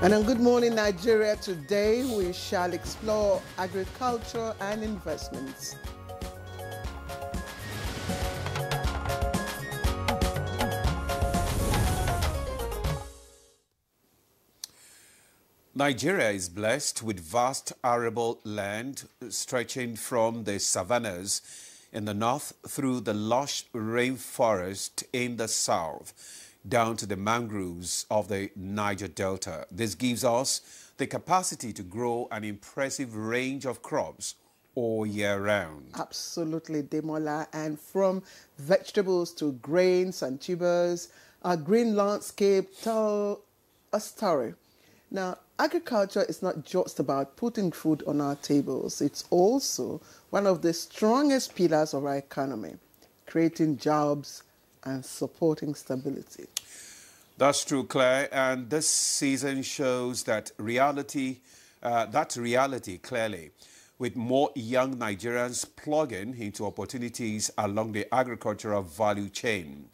And on Good Morning Nigeria today, we shall explore agriculture and investments. Nigeria is blessed with vast arable land stretching from the savannas in the north through the lush rainforest in the south, down to the mangroves of the Niger Delta. This gives us the capacity to grow an impressive range of crops all year round. Absolutely, Demola. And from vegetables to grains and tubers, our green landscape tell a story. Now, agriculture is not just about putting food on our tables. It's also one of the strongest pillars of our economy, creating jobs and supporting stability. That's true, Claire, and this season shows that reality clearly, with more young Nigerians plugging into opportunities along the agricultural value chain.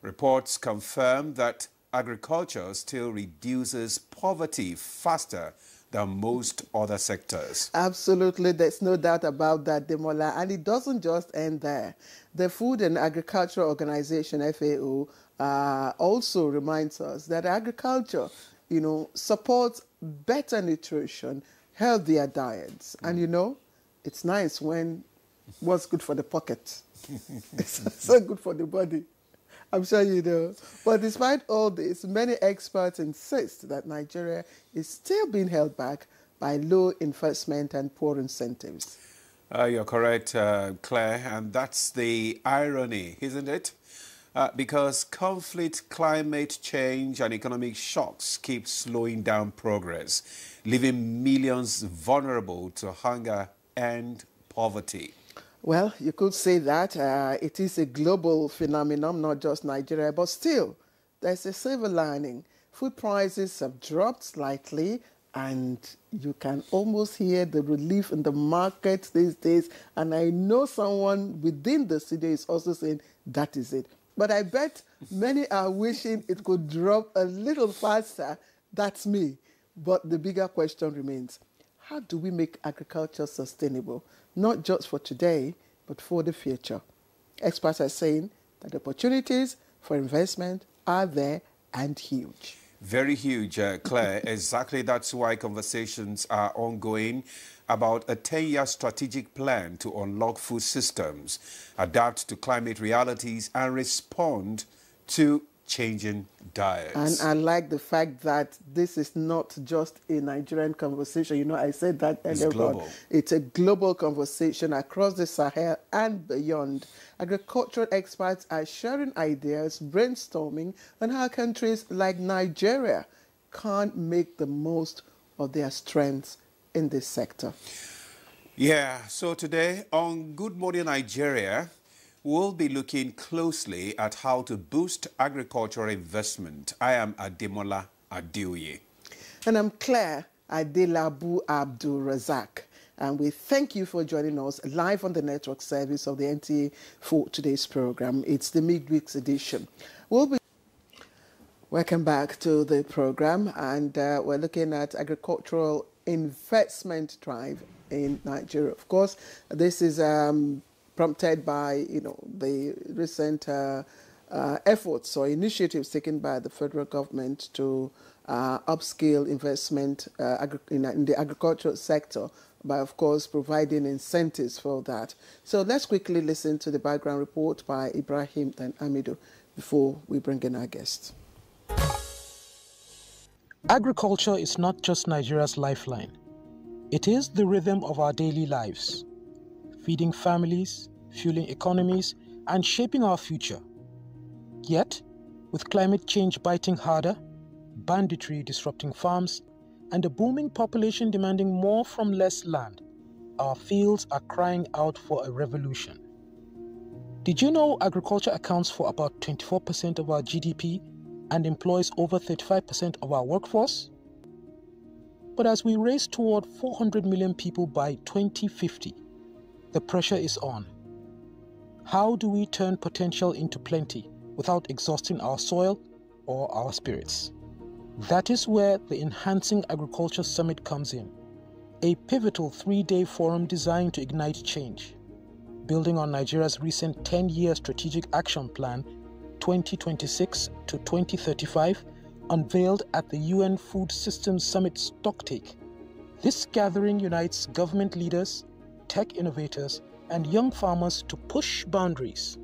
Reports confirm that agriculture still reduces poverty faster than most other sectors. Absolutely, there's no doubt about that, Demola. And it doesn't just end there. The Food and Agriculture Organization, FAO, also reminds us that agriculture, supports better nutrition, healthier diets. And, it's nice when what's good for the pocket. It's so good for the body. I'm sure you know. But despite all this, many experts insist that Nigeria is still being held back by low investment and poor incentives. You're correct, Claire, and that's the irony, isn't it? Because conflict, climate change, and economic shocks keep slowing down progress, leaving millions vulnerable to hunger and poverty. Well, you could say that it is a global phenomenon, not just Nigeria, but still, there's a silver lining. Food prices have dropped slightly, and you can almost hear the relief in the market these days. And I know someone within the city is also saying that is it. But I bet many are wishing it could drop a little faster. That's me. But the bigger question remains, how do we make agriculture sustainable? Not just for today, but for the future. Experts are saying that opportunities for investment are there and huge. Very huge, Claire. Exactly, that's why conversations are ongoing about a 10-year strategic plan to unlock food systems, adapt to climate realities, and respond to changing diets. And I like the fact that this is not just a Nigerian conversation. I said that earlier. It's global. It's a global conversation across the Sahel and beyond. Agricultural experts are sharing ideas, brainstorming on how countries like Nigeria can make the most of their strengths in this sector. Yeah, so today on Good Morning Nigeria, we'll be looking closely at how to boost agricultural investment. I am Ademola Adeoye. And I'm Claire Adelabu Abdul Razak. And we thank you for joining us live on the network service of the NTA for today's program. It's the midweek edition. Welcome back to the program, and we're looking at agricultural investment drive in Nigeria. Of course, this is prompted by the recent efforts or initiatives taken by the federal government to upscale investment in the agricultural sector by, of course, providing incentives for that. So let's quickly listen to the background report by Ibrahim and Amido before we bring in our guests. Agriculture is not just Nigeria's lifeline. It is the rhythm of our daily lives, feeding families, fueling economies, and shaping our future. Yet, with climate change biting harder, banditry disrupting farms, and a booming population demanding more from less land, our fields are crying out for a revolution. Did you know agriculture accounts for about 24% of our GDP and employs over 35% of our workforce? But as we race toward 400 million people by 2050, the pressure is on. How do we turn potential into plenty without exhausting our soil or our spirits? That is where the Enhancing Agriculture Summit comes in, a pivotal 3-day forum designed to ignite change, building on Nigeria's recent 10-year Strategic Action Plan 2026 to 2035, unveiled at the UN Food Systems Summit Stocktake. This gathering unites government leaders, tech innovators, and young farmers to push boundaries.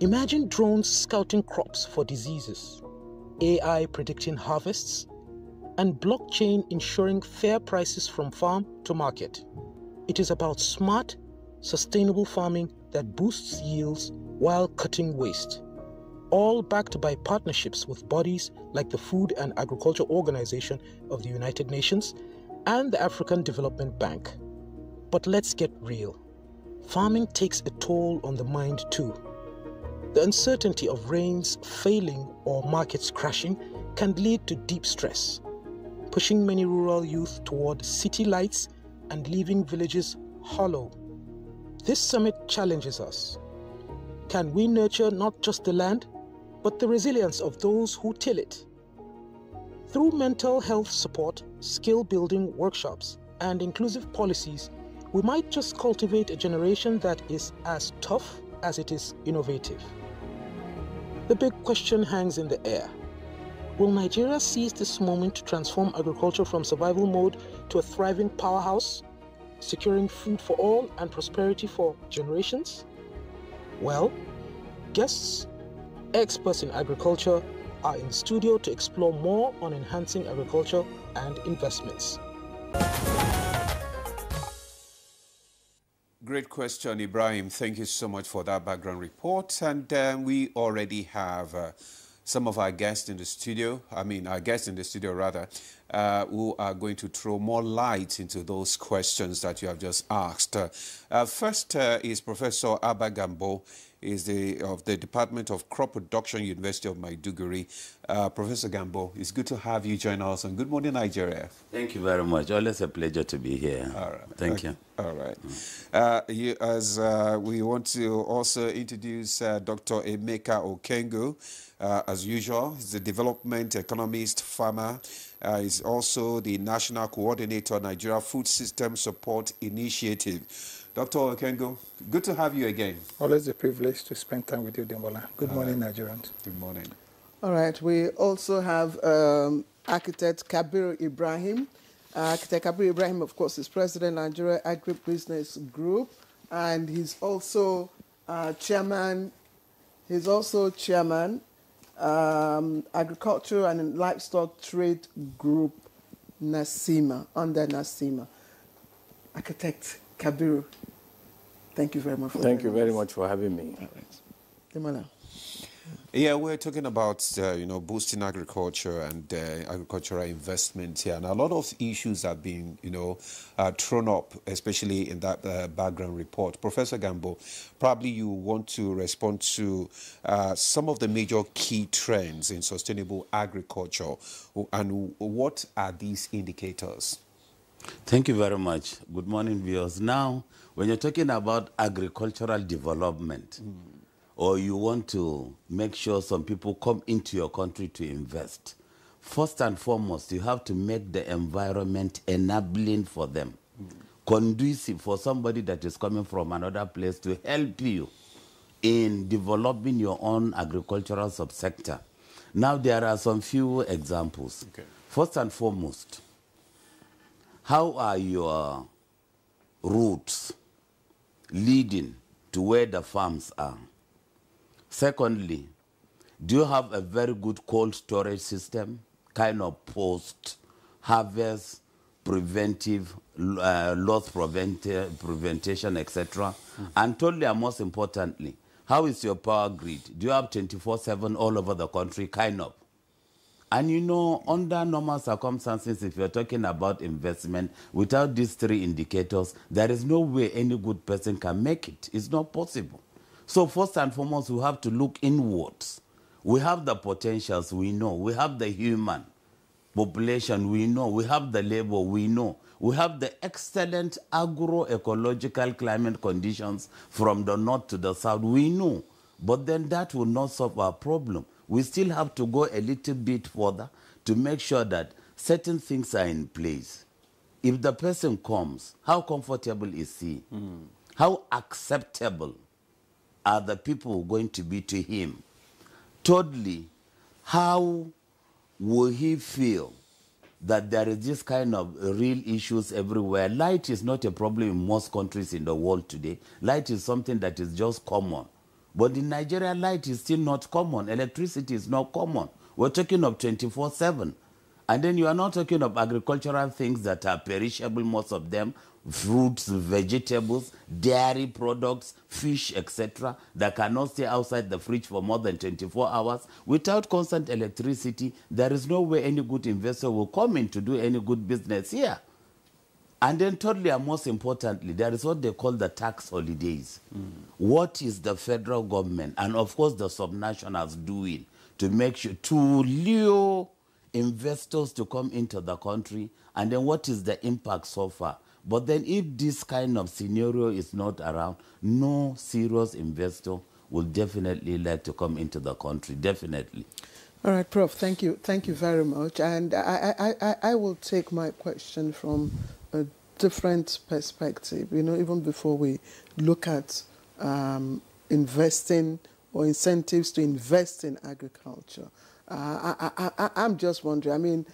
Imagine drones scouting crops for diseases, AI predicting harvests, and blockchain ensuring fair prices from farm to market. It is about smart, sustainable farming that boosts yields while cutting waste, all backed by partnerships with bodies like the Food and Agriculture Organization of the United Nations and the African Development Bank. But let's get real. Farming takes a toll on the mind too. The uncertainty of rains failing or markets crashing can lead to deep stress, pushing many rural youth toward city lights and leaving villages hollow. This summit challenges us. Can we nurture not just the land, but the resilience of those who till it? Through mental health support, skill-building workshops, and inclusive policies, we might just cultivate a generation that is as tough as it is innovative. The big question hangs in the air. Will Nigeria seize this moment to transform agriculture from survival mode to a thriving powerhouse, securing food for all and prosperity for generations? Well, guests, experts in agriculture, are in the studio to explore more on enhancing agriculture and investments. Great question, Ibrahim. Thank you so much for that background report. And we already have some of our guests in the studio, who are going to throw more light into those questions that you have just asked. First is Professor Abba Gambo, is of the Department of Crop Production, University of Maiduguri. Professor Gambo, it's good to have you join us on Good Morning Nigeria. Thank you very much. Always a pleasure to be here. All right. Thank you. All right. We want to also introduce Dr. Emeka Okengo. As usual, he's a development economist, farmer. He's also the National Coordinator, Nigeria Food System Support Initiative. Dr. Okengo, good to have you again. Always a privilege to spend time with you, Demola. Good morning, Nigerians. Good morning. All right, we also have architect Kabir Ibrahim. Architect Kabir Ibrahim, of course, is president of Nigeria Agribusiness Group, and he's also chairman. He's also chairman, Agriculture and Livestock Trade Group, NASIMA, under NASIMA. Architect Kabir, thank you very much. Thank you very much for having me. All right. Demola. Yeah, we're talking about, boosting agriculture and agricultural investment here. And a lot of issues have been, thrown up, especially in that background report. Professor Gambo, probably you want to respond to some of the major key trends in sustainable agriculture. And what are these indicators? Thank you very much. Good morning, viewers. Now, when you're talking about agricultural development, or you want to make sure some people come into your country to invest, first and foremost, you have to make the environment enabling for them, conducive for somebody that is coming from another place to help you in developing your own agricultural subsector. Now, there are some few examples. Okay. First and foremost, how are your routes leading to where the farms are? Secondly, do you have a very good cold storage system, kind of post-harvest, preventive, loss prevention, etc.? And thirdly, and most importantly, how is your power grid? Do you have 24/7 all over the country, kind of? And under normal circumstances, if you're talking about investment, without these three indicators, there is no way any good person can make it. It's not possible. So first and foremost, we have to look inwards. We have the potentials, we know. We have the human population, we know. We have the labor, we know. We have the excellent agroecological climate conditions from the north to the south, we know. But then that will not solve our problem. We still have to go a little bit further to make sure that certain things are in place. If the person comes, how comfortable is he? How acceptable are the people going to be to him? Thirdly, how will he feel that there is this kind of real issues everywhere? Light is not a problem in most countries in the world today. Light is something that is just common. But in Nigeria, light is still not common. Electricity is not common. We're talking of 24/7. And then you are not talking of agricultural things that are perishable, most of them, fruits, vegetables, dairy products, fish, etc., that cannot stay outside the fridge for more than 24 hours. Without constant electricity, there is no way any good investor will come in to do any good business here. And then thirdly, and most importantly, there is what they call the tax holidays. What is the federal government and, of course, the subnationals doing to make sure, to lure investors to come into the country, and then what is the impact so far? But then if this kind of scenario is not around, no serious investor will definitely like to come into the country, definitely. All right, Prof, thank you. Thank you very much. And I will take my question from a different perspective, you know, even before we look at investing or incentives to invest in agriculture. I'm just wondering, I mean,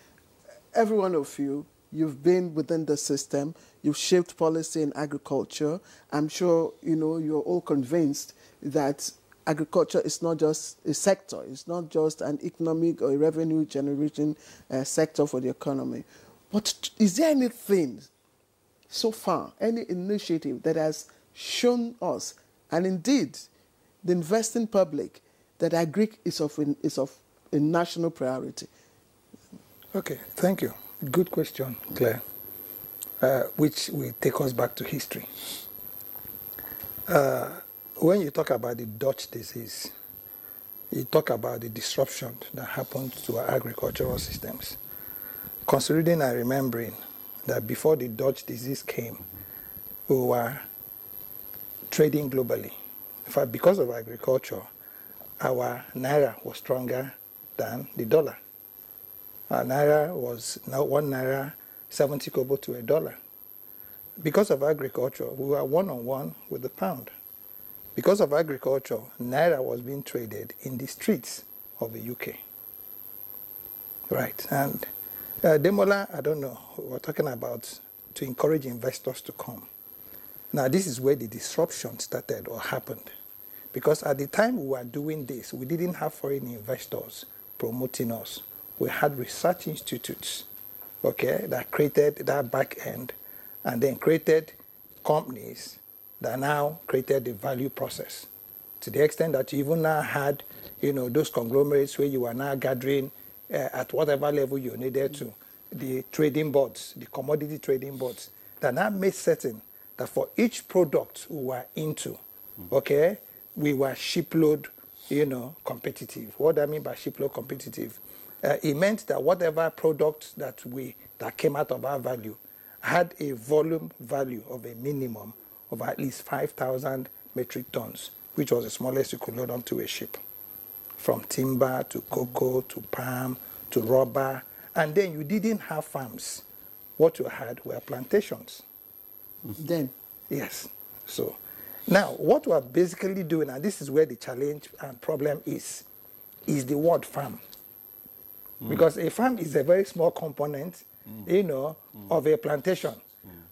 every one of you, you've been within the system, you've shaped policy in agriculture. I'm sure, you know, you're all convinced that agriculture is not just a sector, it's not just an economic or a revenue generating sector for the economy. But is there anything so far, any initiative that has shown us, and indeed the investing public, that agri is of a national priority? Okay, thank you. Good question, Claire, which will take us back to history. When you talk about the Dutch disease, you talk about the disruption that happened to our agricultural systems. Considering and remembering that before the Dutch disease came, we were trading globally. In fact, because of agriculture, our naira was stronger than the dollar. Our naira was now 1 naira 70 kobo to $1. Because of agriculture, we were one-on-one with the pound. Because of agriculture, naira was being traded in the streets of the UK. Right, and Demola, I don't know, we're talking about to encourage investors to come. Now, this is where the disruption started or happened. Because at the time we were doing this, we didn't have foreign investors promoting us. We had research institutes, okay, that created that back end and then created companies that now created the value process. To the extent that you even now had, you know, those conglomerates where you are now gathering at whatever level you needed to, the trading boards, the commodity trading boards, that now made certain that for each product we were into, okay, we were shipload, you know, competitive. What do I mean by shipload competitive? It meant that whatever product that came out of our value had a volume value of a minimum of at least 5,000 metric tons, which was the smallest you could load onto a ship. From timber to cocoa to palm to rubber. And then you didn't have farms. What you had were plantations. Then? Yes. So now what we're basically doing, and this is where the challenge and problem is the word farm. Because a farm is a very small component, you know, of a plantation.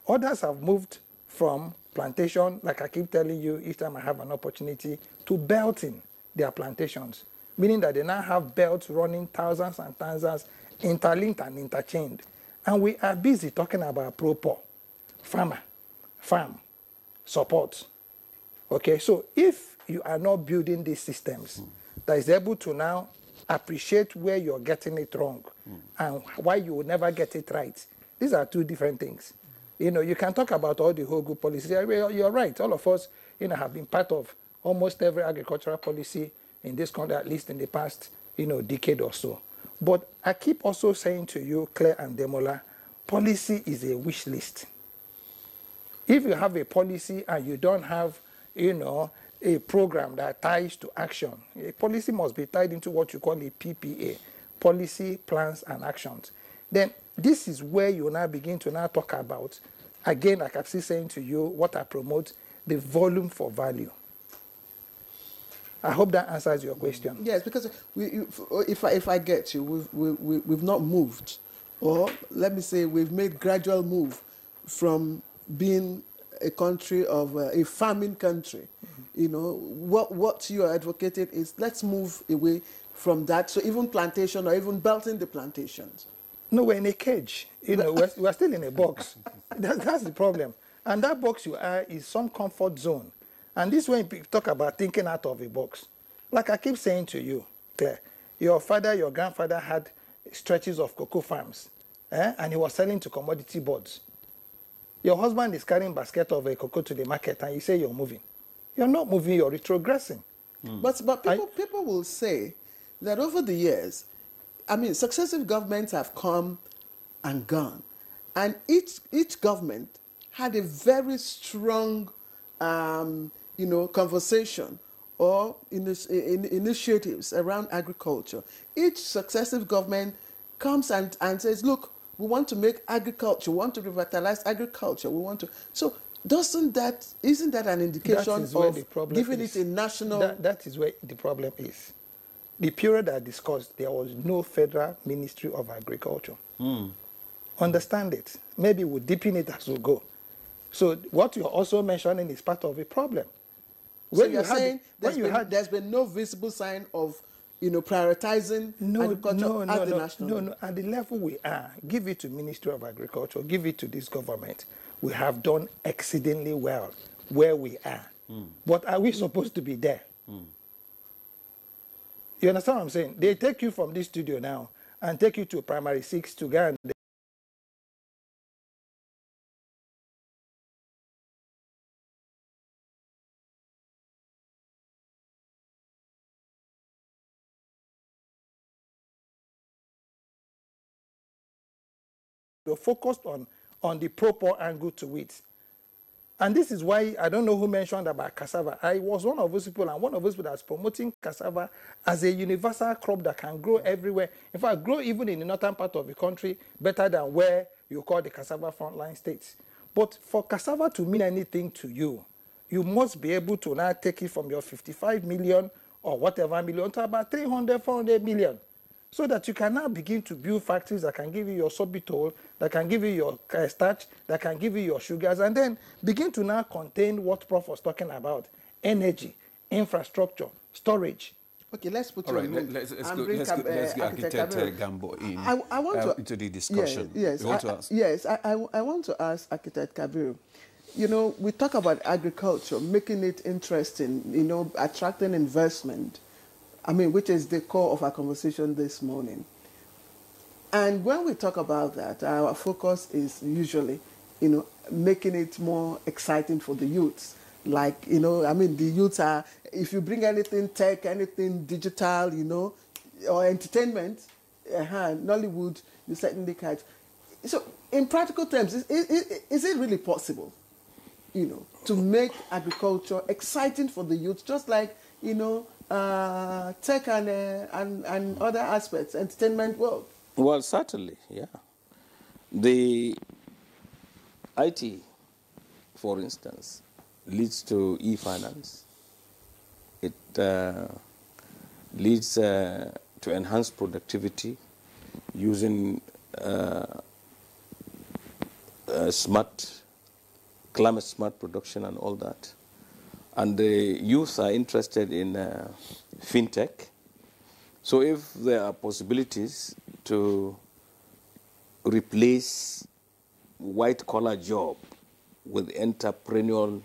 Others have moved from plantation, like I keep telling you each time I have an opportunity, to belting their plantations, meaning that they now have belts running thousands and thousands, interlinked and interchained. And we are busy talking about proper farmer, farm, support. Okay, so if you are not building these systems that is able to now appreciate where you're getting it wrong and why you will never get it right, these are two different things. You know, you can talk about all the whole good policies. You're right. All of us, you know, have been part of almost every agricultural policy in this country, at least in the past, you know, decade or so. But I keep also saying to you, Claire and Demola, policy is a wish list. If you have a policy and you don't have, you know, a program that ties to action. A policy must be tied into what you call a PPA, policy, plans, and actions. Then this is where you now begin to now talk about, again, like I'm still saying to you, what I promote, the volume for value. I hope that answers your question. Yes, because if I get you, we've not moved, or let me say we've made gradual move from being a country of a farming country. You know, what you are advocating is let's move away from that. So even plantation or even belting the plantations. No, we're in a cage. You know, we're still in a box. That's the problem. And that box you are is some comfort zone. And this when you talk about thinking out of a box. Like I keep saying to you, Claire, your father, your grandfather had stretches of cocoa farms, and he was selling to commodity boards. Your husband is carrying a basket of a cocoa to the market, and you say you're moving. You're not moving, you're retrogressing. But people will say that over the years, I mean, successive governments have come and gone. And each government had a very strong, conversation or initiatives around agriculture. Each successive government comes and says, look, we want to make agriculture, we want to revitalize agriculture, we want to... So isn't that an indication of giving it a national... That is where the problem is. The period I discussed, there was no federal Ministry of Agriculture. Understand it. Maybe we'll deepen it as we go. So what you're also mentioning is part of a problem. So you're saying there's been no visible sign of prioritizing agriculture at the national level? No. At the level we are, give it to Ministry of Agriculture, give it to this government. We have done exceedingly well where we are. But are we supposed to be there? You understand what I'm saying? They take you from this studio now and take you to primary 6 to go and you're focused on the proper angle to it. And this is why, I don't know who mentioned about cassava. I was one of those people, and one of those people that's promoting cassava as a universal crop that can grow everywhere. In fact, grow even in the northern part of the country better than where you call the cassava frontline states. But for cassava to mean anything to you, you must be able to now take it from your 55 million or whatever million to about 300, 400 million. So that you can now begin to build factories that can give you your sorbitol, that can give you your starch, that can give you your sugars, and then begin to now contain what Prof was talking about: energy, infrastructure, storage. Okay, let's put All right, let's get Architect Gambo in I want into the discussion. Yes, I want to ask Architect Kabiru. We talk about agriculture, making it interesting, attracting investment. I mean, which is the core of our conversation this morning. And when we talk about that, our focus is usually, making it more exciting for the youths. Like, the youths are, if you bring anything tech, anything digital, or entertainment, Nollywood, you certainly catch. So, in practical terms, is it really possible, to make agriculture exciting for the youth, just like, tech and other aspects, entertainment world? Well, certainly, yeah. The IT, for instance, leads to e-finance. It leads to enhanced productivity using climate smart production and all that. And the youth are interested in fintech. So if there are possibilities to replace white-collar job with entrepreneurial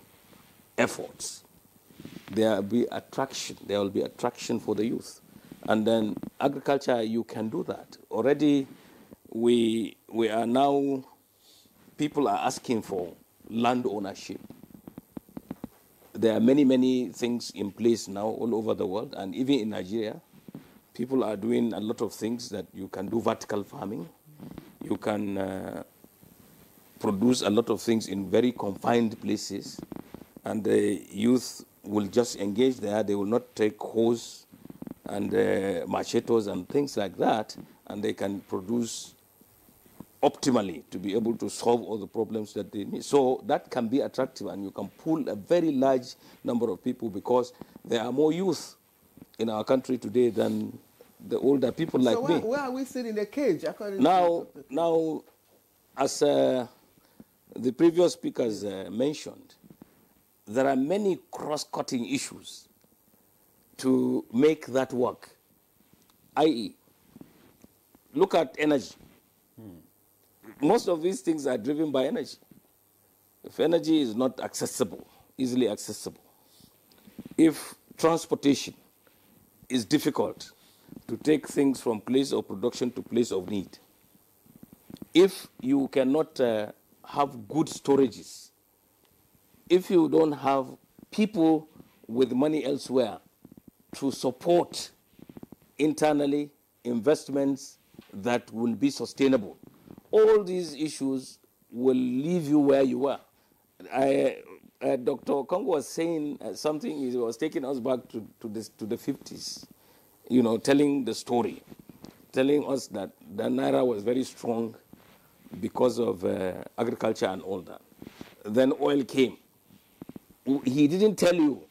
efforts, there will be attraction for the youth. And then agriculture, you can do that. Already we are now, people are asking for land ownership. There are many, many things in place now all over the world, and even in Nigeria, people are doing a lot of things that you can do vertical farming. You can produce a lot of things in very confined places, and the youth will just engage there. They will not take hoes and machetes and things like that, and they can produce optimally to be able to solve all the problems that they need. So that can be attractive, and you can pull a very large number of people because there are more youth in our country today than the older people like me. So where are we sitting in the cage? Now, as the previous speakers mentioned, there are many cross-cutting issues to make that work, i.e., look at energy. Most of these things are driven by energy. If energy is not accessible, easily accessible, if transportation is difficult to take things from place of production to place of need, if you cannot have good storages, if you don't have people with money elsewhere to support internally investments that will be sustainable, all these issues will leave you where you are. Dr. Congo was saying something, he was taking us back to the 50s, you know, telling the story, telling us that the Naira was very strong because of agriculture and all that. Then oil came. He didn't tell you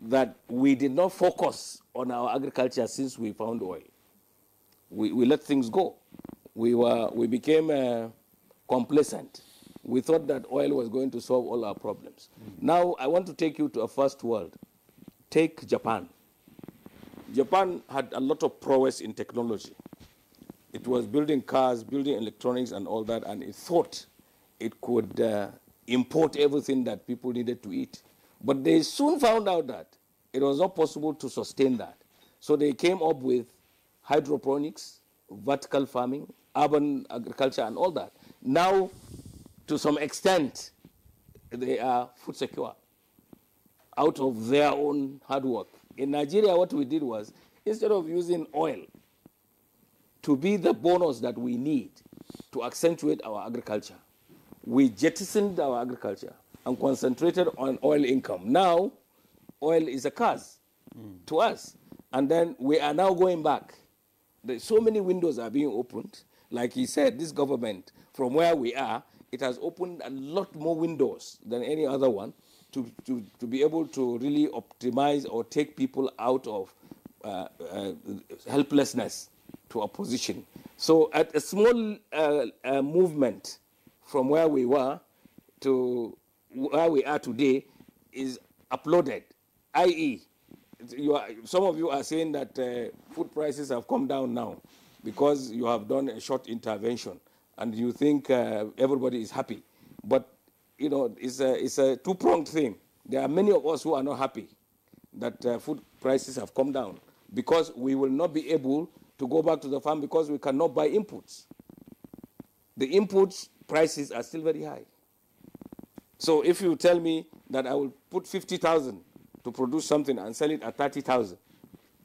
that we did not focus on our agriculture since we found oil. We let things go. We became complacent. We thought that oil was going to solve all our problems. Now, I want to take you to a first world. Take Japan. Japan had a lot of prowess in technology. It was building cars, building electronics and all that, and it thought it could import everything that people needed to eat. But they soon found out that it was not possible to sustain that. So they came up with hydroponics, vertical farming, urban agriculture, and all that. Now, to some extent, they are food secure out of their own hard work. In Nigeria, what we did was, instead of using oil to be the bonus that we need to accentuate our agriculture, we jettisoned our agriculture and concentrated on oil income. Now, oil is a curse to us. And then we are now going back. So many windows are being opened. Like he said, this government, from where we are, it has opened a lot more windows than any other one to be able to really optimize or take people out of helplessness to a position. So at a small movement from where we were to where we are today is uploaded, i.e., some of you are saying that food prices have come down now because you have done a short intervention and you think everybody is happy. But, you know, it's a two-pronged thing. There are many of us who are not happy that food prices have come down because we will not be able to go back to the farm because we cannot buy inputs. The inputs prices are still very high. So if you tell me that I will put 50,000 to produce something and sell it at 30,000,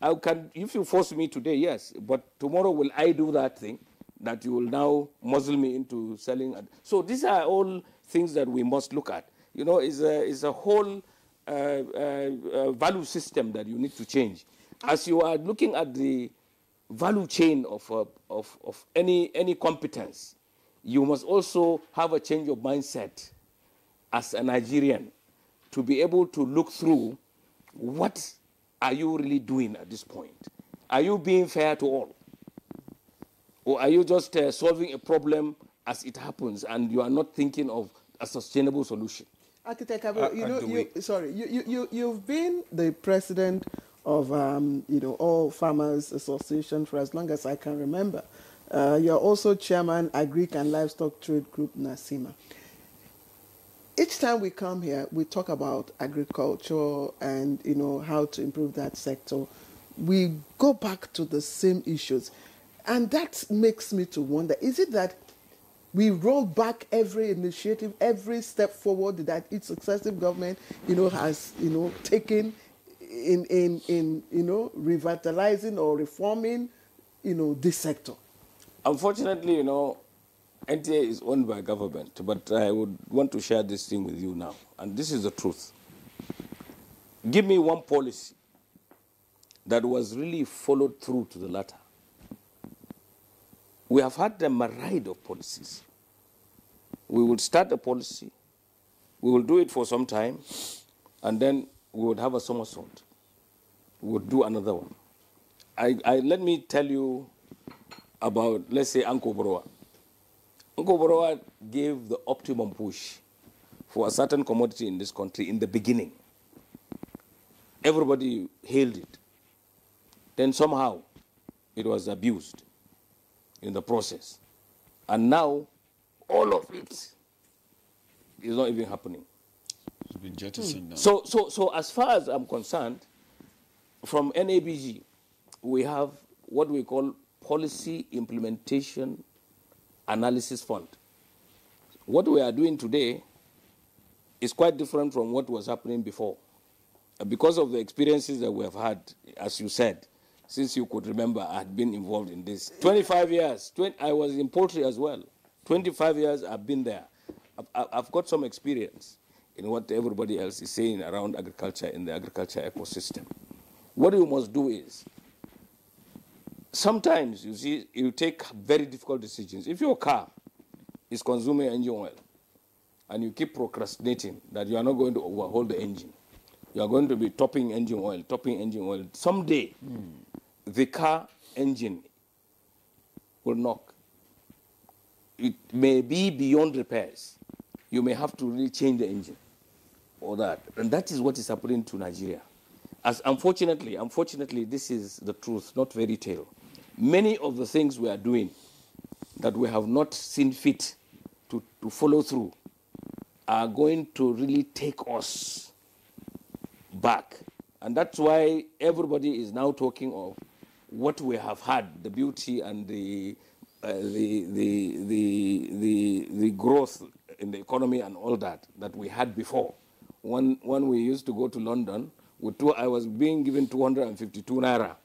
I can, if you force me today, yes, but tomorrow will I do that thing that you will now muzzle me into selling? So these are all things that we must look at. You know, it's a whole value system that you need to change. As you are looking at the value chain of any competence, you must also have a change of mindset as a Nigerian to be able to look through what are you really doing at this point. Are you being fair to all? Or are you just solving a problem as it happens and you are not thinking of a sustainable solution? Architect, you've been the president of all farmers association for as long as I can remember. You're also chairman Agric and Livestock Trade Group NASIMA. Each time we come here, we talk about agriculture and how to improve that sector. We go back to the same issues, and that makes me to wonder: is it that we roll back every initiative, every step forward that each successive government has taken in revitalizing or reforming this sector? Unfortunately, NTA is owned by government, but I would want to share this thing with you now, and this is the truth. Give me one policy that was really followed through to the latter. We have had a myriad of policies. We would start a policy, we will do it for some time, and then we would have a somersault. We would do another one. Let me tell you about, let's say, Uncle Broa. Uncle Broa gave the optimum push for a certain commodity in this country in the beginning. Everybody hailed it. Then somehow it was abused in the process. And now all of it is not even happening. It's been jettisoned now. So as far as I'm concerned, from NABG, we have what we call Policy Implementation Analysis Fund. What we are doing today is quite different from what was happening before. Because of the experiences that we have had, as you said, since you could remember, I had been involved in this. 25 years, I was in poultry as well. 25 years I've been there. I've got some experience in what everybody else is saying around agriculture, in the agriculture ecosystem. What you must do is, sometimes, you see, you take very difficult decisions. If your car is consuming engine oil, and you keep procrastinating that you are not going to overhaul the engine, you are going to be topping engine oil. Someday, the car engine will knock. It may be beyond repairs. You may have to really change the engine or that. And that is what is happening to Nigeria. As unfortunately, this is the truth, not fairy tale. Many of the things we are doing that we have not seen fit to follow through are going to really take us back. And that's why everybody is now talking of what we have had, the beauty and the growth in the economy and all that we had before. When we used to go to London, I was being given 252 naira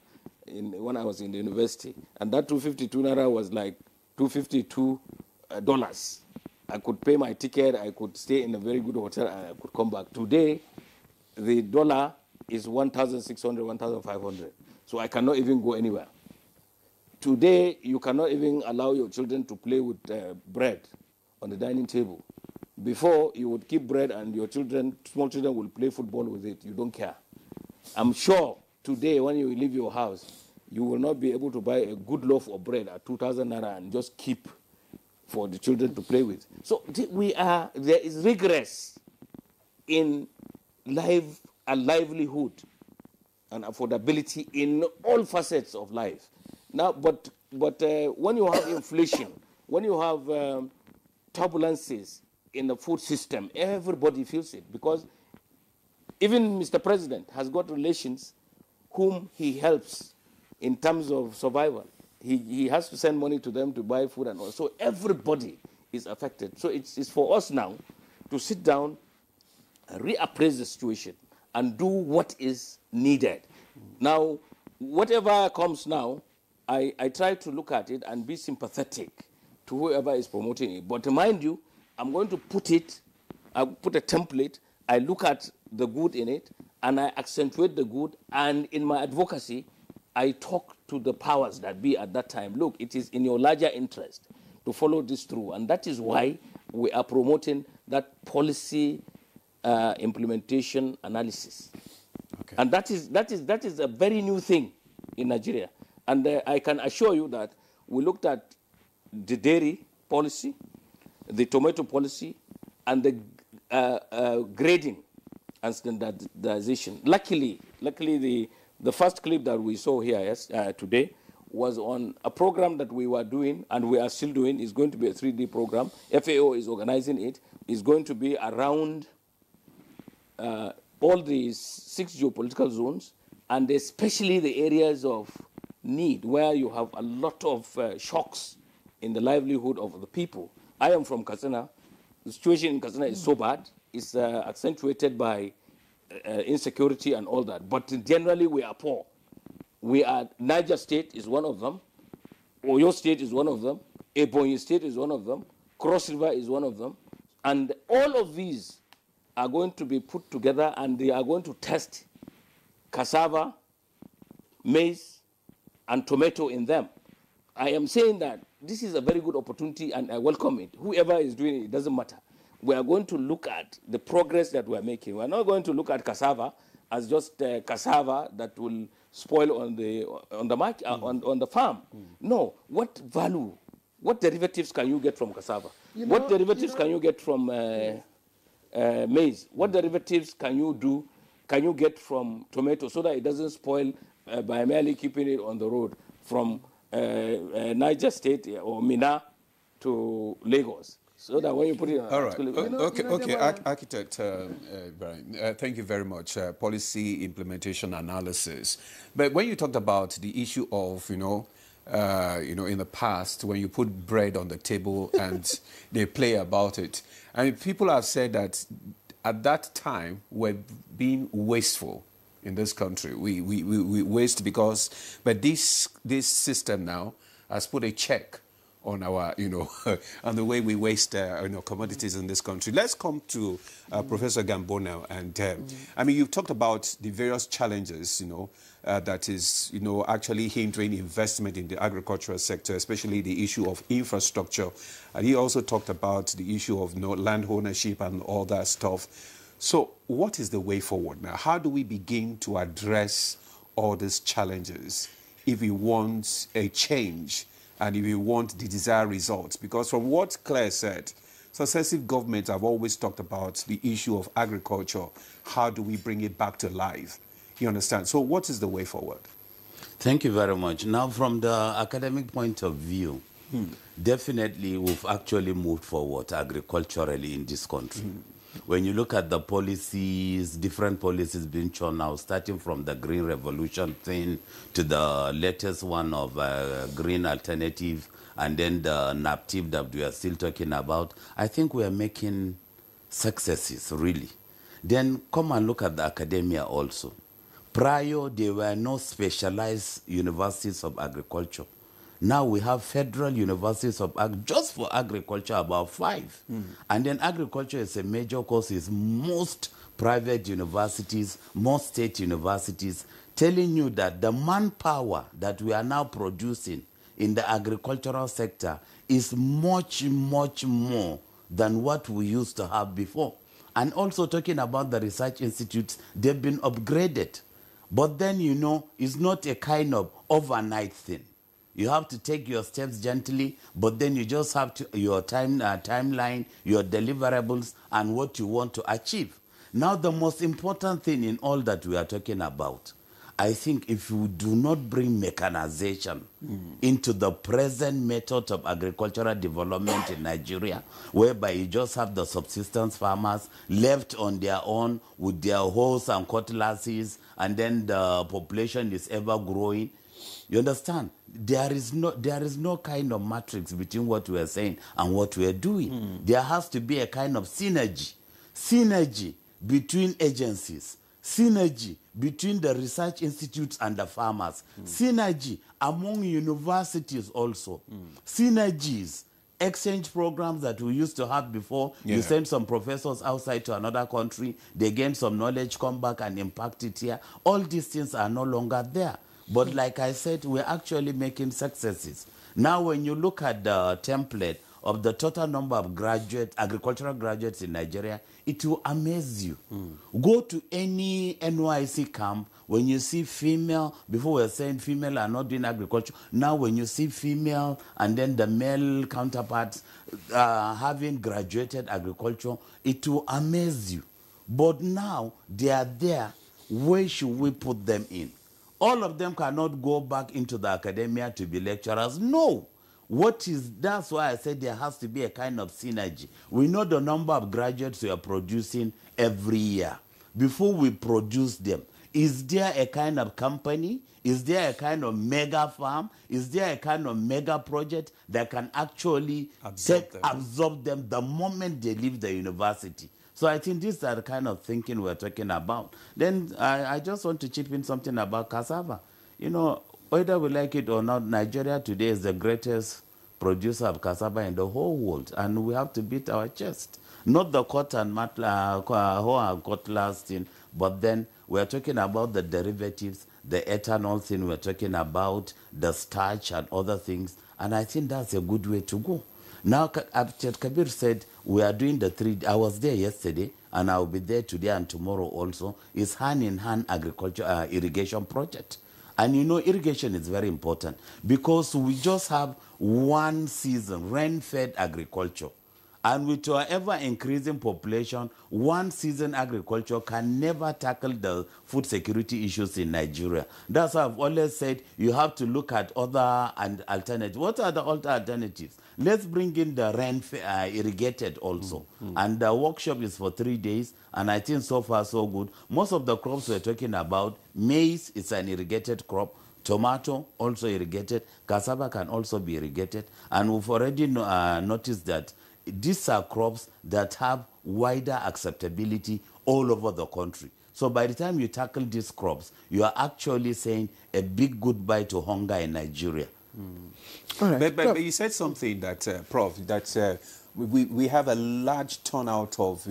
when I was in the university, and that 252 naira was like $252. I could pay my ticket, I could stay in a very good hotel, and I could come back. Today, the dollar is 1,600, 1,500. So I cannot even go anywhere. Today, you cannot even allow your children to play with bread on the dining table. Before, you would keep bread and your children, small children, will play football with it. You don't care. I'm sure today, when you leave your house, you will not be able to buy a good loaf of bread at 2,000 naira and just keep for the children to play with. So there is regress in livelihood and affordability in all facets of life. Now, but when you have inflation, when you have turbulences in the food system, everybody feels it, because even Mr. President has got relations whom he helps in terms of survival. He has to send money to them to buy food and all. So everybody is affected. So it's for us now to sit down and reappraise the situation and do what is needed. Now, whatever comes now, I try to look at it and be sympathetic to whoever is promoting it. But mind you, I'm going to put a template, I look at the good in it, and I accentuate the good, and in my advocacy, I talk to the powers that be at that time. Look, it is in your larger interest to follow this through, and that is why we are promoting that policy implementation analysis. Okay. And that is a very new thing in Nigeria. And I can assure you that we looked at the dairy policy, the tomato policy, and the grading and standardization. Luckily, the first clip that we saw here today was on a program that we were doing, and we are still doing. It's going to be a 3D program. FAO is organizing it. It's going to be around all the 6 geopolitical zones, and especially the areas of need where you have a lot of shocks in the livelihood of the people. I am from Katsina. The situation in Katsina is so bad. It's accentuated by insecurity and all that. But generally, we are poor. Niger State is one of them. Oyo State is one of them. Ebonyi State is one of them. Cross River is one of them. And all of these are going to be put together, and they are going to test cassava, maize, and tomato in them. I am saying that this is a very good opportunity and I welcome it. Whoever is doing it, it doesn't matter. We are going to look at the progress that we are making. We are not going to look at cassava as just cassava that will spoil on the market, on the farm. No, what value, what derivatives can you get from cassava? What derivatives can you get from maize? What derivatives can you get from tomato so that it doesn't spoil by merely keeping it on the road from Niger State or Mina to Lagos? So that when you put it on... All right. Architect Brian, thank you very much. Policy implementation analysis. But when you talked about the issue of, in the past, when you put bread on the table and they play about it, I mean, people have said that at that time we're being wasteful in this country. We waste but this system now has put a check on our, on the way we waste, commodities in this country. Let's come to Professor Gambo now. And, I mean, you've talked about the various challenges, that is, actually hindering investment in the agricultural sector, especially the issue of infrastructure. And he also talked about the issue of land ownership and all that stuff. So what is the way forward now? How do we begin to address all these challenges if we want a change and if we want the desired results? Because from what Claire said, successive governments have always talked about the issue of agriculture. How do we bring it back to life? You understand? So what is the way forward? Thank you very much. Now, from the academic point of view, definitely we've actually moved forward agriculturally in this country. When you look at the policies, different policies being churned out, starting from the Green Revolution thing to the latest one of Green Alternative, and then the NAPTIP that we are still talking about, I think we are making successes, really. Then come and look at the academia also. Prior, there were no specialized universities of agriculture. Now we have federal universities of just for agriculture, about 5. And then agriculture is a major course. Is most private universities, most state universities, telling you that the manpower that we are now producing in the agricultural sector is much, much more than what we used to have before. And also talking about the research institutes, they've been upgraded. But then, it's not a kind of overnight thing. You have to take your steps gently, but then you just have your timeline, your deliverables, and what you want to achieve. Now, the most important thing in all that we are talking about, I think if you do not bring mechanization into the present method of agricultural development in Nigeria, whereby you just have the subsistence farmers left on their own with their hoes and cutlasses, and then the population is ever growing, you understand? There is no kind of matrix between what we are saying and what we are doing. There has to be a kind of synergy between agencies, synergy between the research institutes and the farmers, synergy among universities also, synergies, exchange programs that we used to have before. You send some professors outside to another country, they gain some knowledge, come back and impact it here. All these things are no longer there. But like I said, we're actually making successes. Now, when you look at the template of the total number of agricultural graduates in Nigeria, it will amaze you. Go to any NYC camp, when you see female, before we were saying female are not doing agriculture, now when you see female and then the male counterparts having graduated agriculture, it will amaze you. But now they are there, where should we put them in? All of them cannot go back into the academia to be lecturers. No. That's why I said there has to be a kind of synergy. We know the number of graduates we are producing every year. Before we produce them, is there a kind of company? Is there a kind of mega farm? Is there a kind of mega project that can actually absorb them the moment they leave the university? So I think these are the kind of thinking we're talking about. Then I just want to chip in something about cassava. Whether we like it or not, Nigeria today is the greatest producer of cassava in the whole world, and we have to beat our chest. Not the cotton, hoe and cutlass thing, but then We're talking about the derivatives, the ethanol thing, we're talking about the starch and other things. And I think that's a good way to go. Now, Kabir said, we are doing the 3, I was there yesterday, and I'll be there today and tomorrow also, is hand-in-hand agriculture irrigation project. And you know, irrigation is very important because we just have one season, rain-fed agriculture. And with our ever-increasing population, one season agriculture can never tackle the food security issues in Nigeria. That's why I've always said you have to look at other alternatives. What are the other alternatives? Let's bring in the rain irrigated also. And the workshop is for 3 days, and I think so far so good. Most of the crops we're talking about, maize is an irrigated crop, tomato also irrigated, cassava can also be irrigated, and we've already noticed that these are crops that have wider acceptability all over the country. So by the time you tackle these crops, you are actually saying a big goodbye to hunger in Nigeria. All right. But you said something that, Prof, that we have a large turnout of,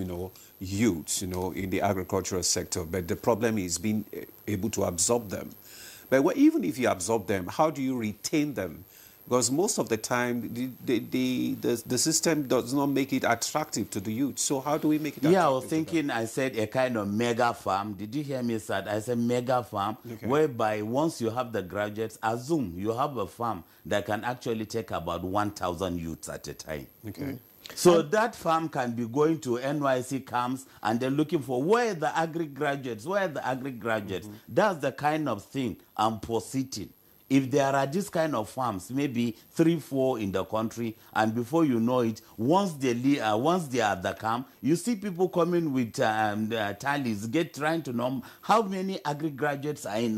youths, in the agricultural sector, but the problem is being able to absorb them. But even if you absorb them, how do you retain them? Because most of the time, the system does not make it attractive to the youth. So how do we make it attractive? Yeah, I was thinking, I said a kind of mega farm. Did you hear me say that? I said mega farm, whereby once you have the graduates, assume you have a farm that can actually take about 1,000 youths at a time. Okay. So that farm can be going to NYC camps and they're looking for where are the agri-graduates, where are the agri-graduates. That's the kind of thing I'm positing. If there are these kind of farms, maybe 3, 4 in the country, and before you know it, once they are at the camp, you see people coming with tallies, trying to know how many agri-graduates are in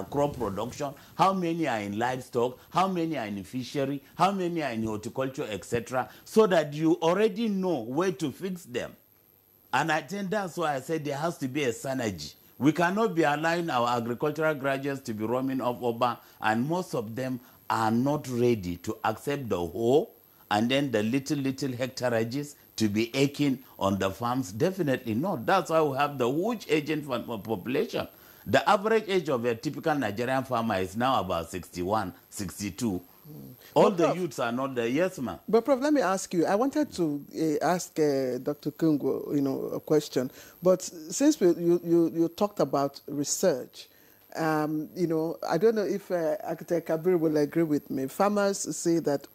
crop production, how many are in livestock, how many are in fishery, how many are in horticulture, etc., so that you already know where to fix them. And I think that's why I said there has to be a synergy. We cannot be allowing our agricultural graduates to be roaming off over, and most of them are not ready to accept the whole and then the little hectareages to be aching on the farms. Definitely not. That's why we have the huge aging population. The average age of a typical Nigerian farmer is now about 61, 62. All the youths are not there. Yes, ma'am. But, Prof, let me ask you. I wanted to ask Dr. Kungo, a question. But since you talked about research, I don't know if Architect Kabir will agree with me. Farmers say that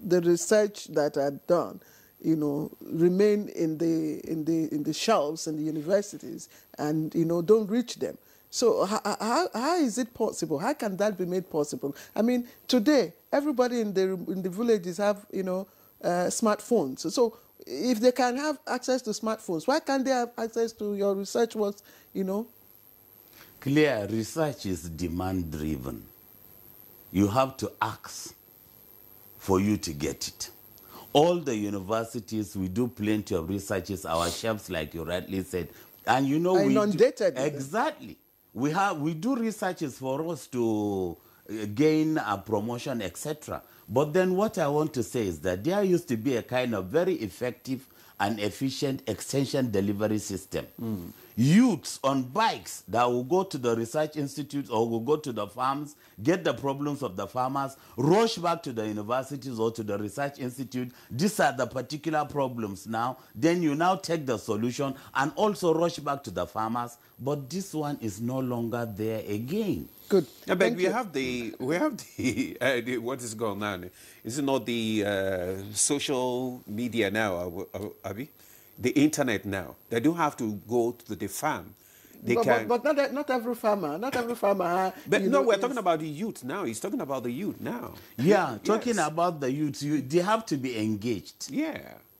the research that are done, remain in the shelves in the universities and don't reach them. So how is it possible? How can that be made possible? I mean, today everybody in the villages have smartphones. So if they can have access to smartphones, why can't they have access to your research works? Clear research is demand driven. You have to ask for you to get it. All the universities, we do plenty of researches, our chefs, like you rightly said, and we inundated. Exactly. We do researches for us to gain a promotion, etc. But then what I want to say is that there used to be a kind of very effective and efficient extension delivery system. Youths on bikes that will go to the research institutes or will go to the farms, get the problems of the farmers, rush back to the universities or to the research institute. These are the particular problems now. Then you now take the solution and also rush back to the farmers. But this one is no longer there again. Good. Yeah, but we have the what is going on? Is it not the social media now, Abi? The internet now. They don't have to go to the farm. But not every farmer. Not every farmer. But no, we're talking about the youth now. He's talking about the youth now. Yeah, talking about the youth, they have to be engaged. Yeah.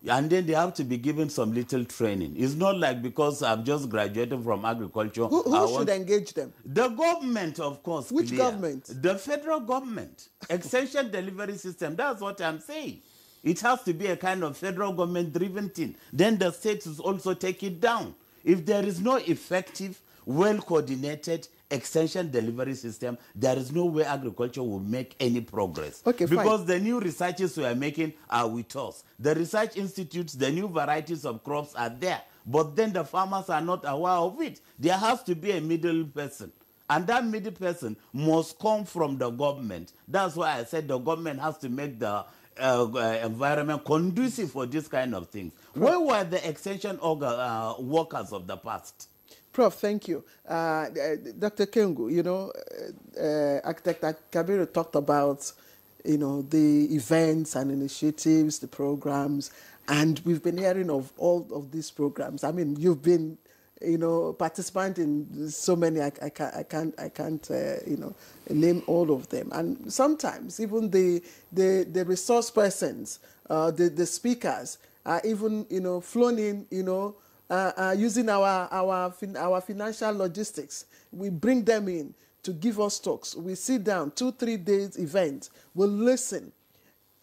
And then they have to be given some little training. It's not like because I've just graduated from agriculture. Who should engage them? The government, of course. Which government? The federal government. Extension delivery system. That's what I'm saying. It has to be a kind of federal government-driven thing. Then the states also take it down. If there is no effective, well-coordinated extension delivery system, there is no way agriculture will make any progress. Okay, because fine. the new researches we are making are with us. The research institutes, the new varieties of crops are there. but then the farmers are not aware of it. There has to be a middle person. And that middle person must come from the government. That's why I said the government has to make the environment conducive for this kind of things. Where were the extension workers of the past? Prof, thank you. Dr. Kengu, Architect Kabiru talked about, the events and initiatives, the programs, and we've been hearing of all of these programs. I mean, you've been, participant in so many. I can't name all of them. And sometimes even the resource persons, the speakers, are even flown in, using our financial logistics. We bring them in to give us talks. We sit down, 2-3 days event. We'll listen,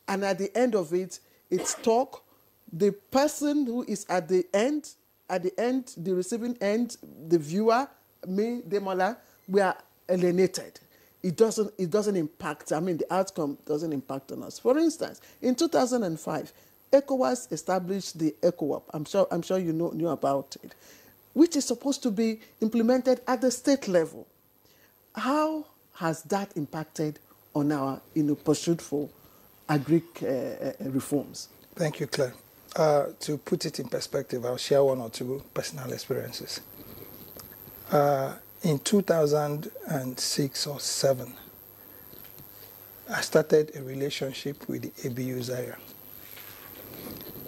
and at the end of it, it's talk. The person who is at the end, the receiving end, the viewer, me, Demola, we are alienated. It doesn't impact. I mean, the outcome doesn't impact on us. For instance, in 2005, ECOWAS established the ECOWAP. I'm sure you knew about it, which is supposed to be implemented at the state level. How has that impacted on our pursuit for agri reforms? Thank you, Claire. To put it in perspective, I'll share one or two personal experiences. In 2006 or 7, I started a relationship with the Abuja area.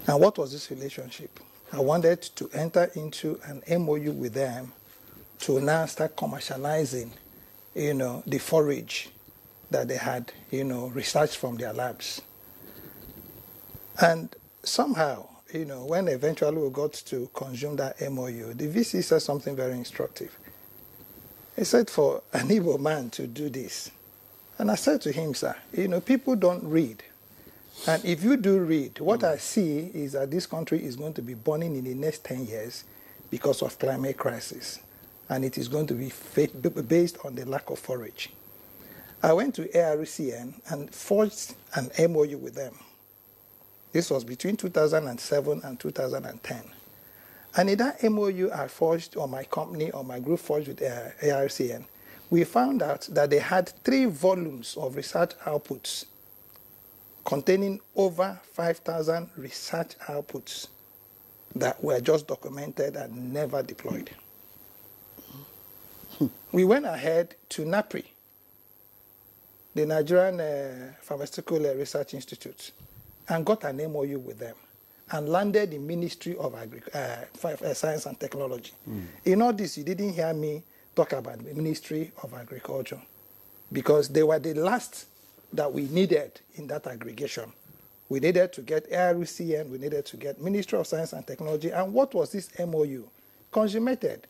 And what was this relationship? I wanted to enter into an MOU with them to now start commercializing, the forage that they had, researched from their labs. And somehow, when eventually we got to consume that MOU, the VC said something very instructive. He said, for an Igbo man to do this. And I said to him, sir, people don't read. And if you do read, what I see is that this country is going to be burning in the next 10 years because of climate crisis. And it is going to be based on the lack of forage. I went to ARCN and forged an MOU with them. This was between 2007 and 2010. And in that MOU I forged, or my company or my group forged with ARCN, we found out that they had 3 volumes of research outputs containing over 5,000 research outputs that were just documented and never deployed. We went ahead to NAPRI, the Nigerian Pharmaceutical Research Institute, and got an MOU with them and landed the Ministry of Science and Technology. In all this, you didn't hear me talk about the Ministry of Agriculture because they were the last that we needed in that aggregation. We needed to get ARUCN, we needed to get Ministry of Science and Technology, and what was this MOU? Consummated.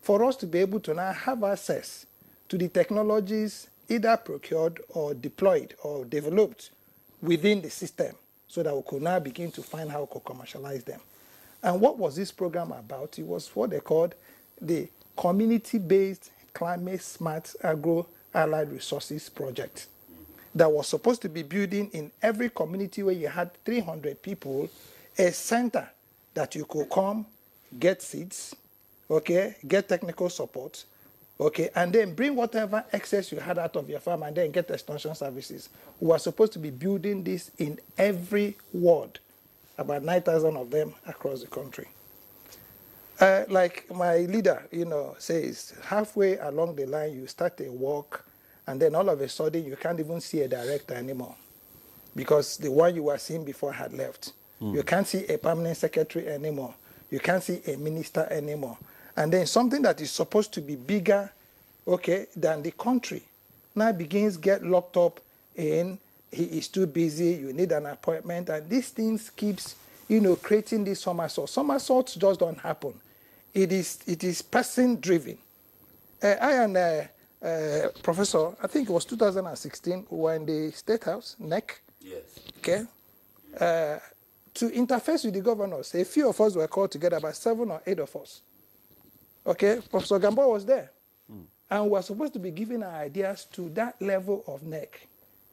For us to be able to now have access to the technologies either procured or deployed or developed within the system so that we could now begin to find how we could commercialize them. And what was this program about? It was what they called the Community-Based Climate Smart Agro-Allied Resources Project that was supposed to be building in every community where you had 300 people, a center that you could come, get seeds, okay, get technical support, okay, and then bring whatever excess you had out of your farm and then get extension services. We were supposed to be building this in every ward, about 9,000 of them across the country. Like my leader, says, halfway along the line, you start a walk, and then all of a sudden, you can't even see a director anymore because the one you were seeing before had left. You can't see a permanent secretary anymore. You can't see a minister anymore. And then something that is supposed to be bigger, okay, than the country now begins to get locked up in, he is too busy, you need an appointment, and these things keeps, creating this somersault. Somersaults just don't happen. It is person-driven. I and Professor, I think it was 2016, we were in the State House, NEC. Yes. Okay. To interface with the governors, a few of us were called together, about 7 or 8 of us. Okay, Professor Gambo was there. And we were supposed to be giving our ideas to that level of NEC.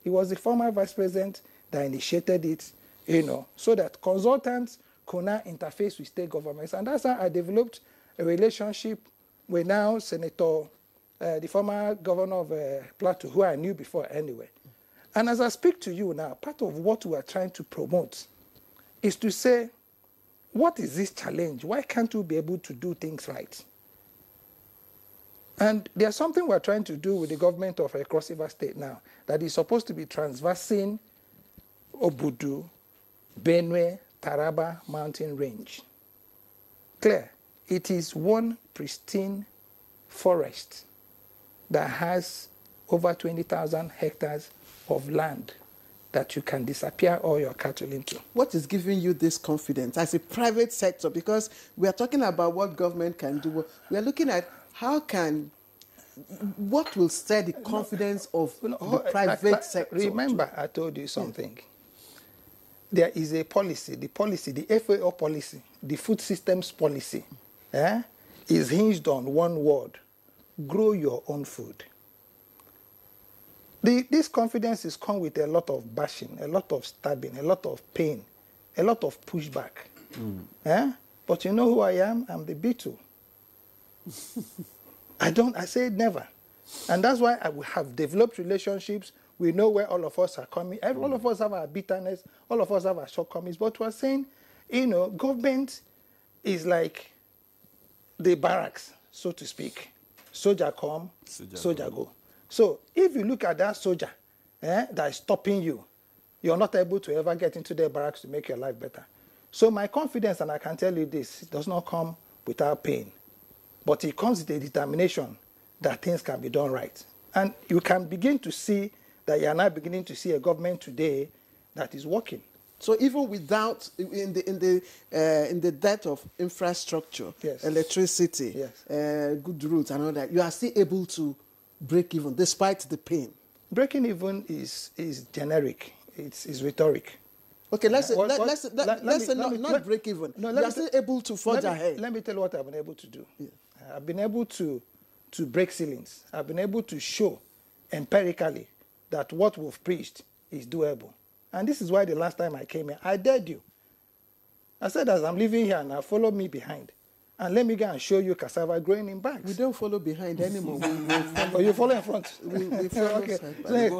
He was the former vice president that initiated it, so that consultants could now interface with state governments. And that's how I developed a relationship with now Senator, the former governor of Plateau, who I knew before anyway. And as I speak to you now, part of what we are trying to promote is to say, what is this challenge? Why can't we be able to do things right? And there's something we're trying to do with the government of a Cross River State now that is supposed to be transversing Obudu, Benue, Taraba mountain range. Clear. It is one pristine forest that has over 20,000 hectares of land that you can disappear all your cattle into. What is giving you this confidence as a private sector? Because we are talking about what government can do. We are looking at what will stir the confidence of the private sector. Remember, I told you something. There is a policy, the FAO policy, the food systems policy, is hinged on one word: grow your own food. This confidence is come with a lot of bashing, a lot of stabbing, a lot of pain, a lot of pushback. But you know who I am? I'm the beetle. I say never. And that's why I have developed relationships. We know where all of us are coming. All of us have our bitterness. All of us have our shortcomings. But we're saying, government is like the barracks, so to speak. Soldier come, soldier go. So if you look at that soldier that is stopping you, you're not able to ever get into the barracks to make your life better. So my confidence, and I can tell you this, it does not come without pain. But it comes with a determination that things can be done right. And you can begin to see that you are now beginning to see a government today that is working. So even without, in the debt of infrastructure, yes, electricity, yes, good roads and all that, you are still able to break even despite the pain. Breaking even is generic. It's rhetoric. Okay, let's say not break even. No, you are still able to forge ahead. Let me tell you what I've been able to do. Yeah. I've been able to break ceilings. I've been able to show empirically that what we've preached is doable. And this is why the last time I came here, I dared you. I said, as I'm living here now, follow me behind. And let me go and show you cassava growing in bags. We don't follow behind anymore. You follow in front? We follow okay.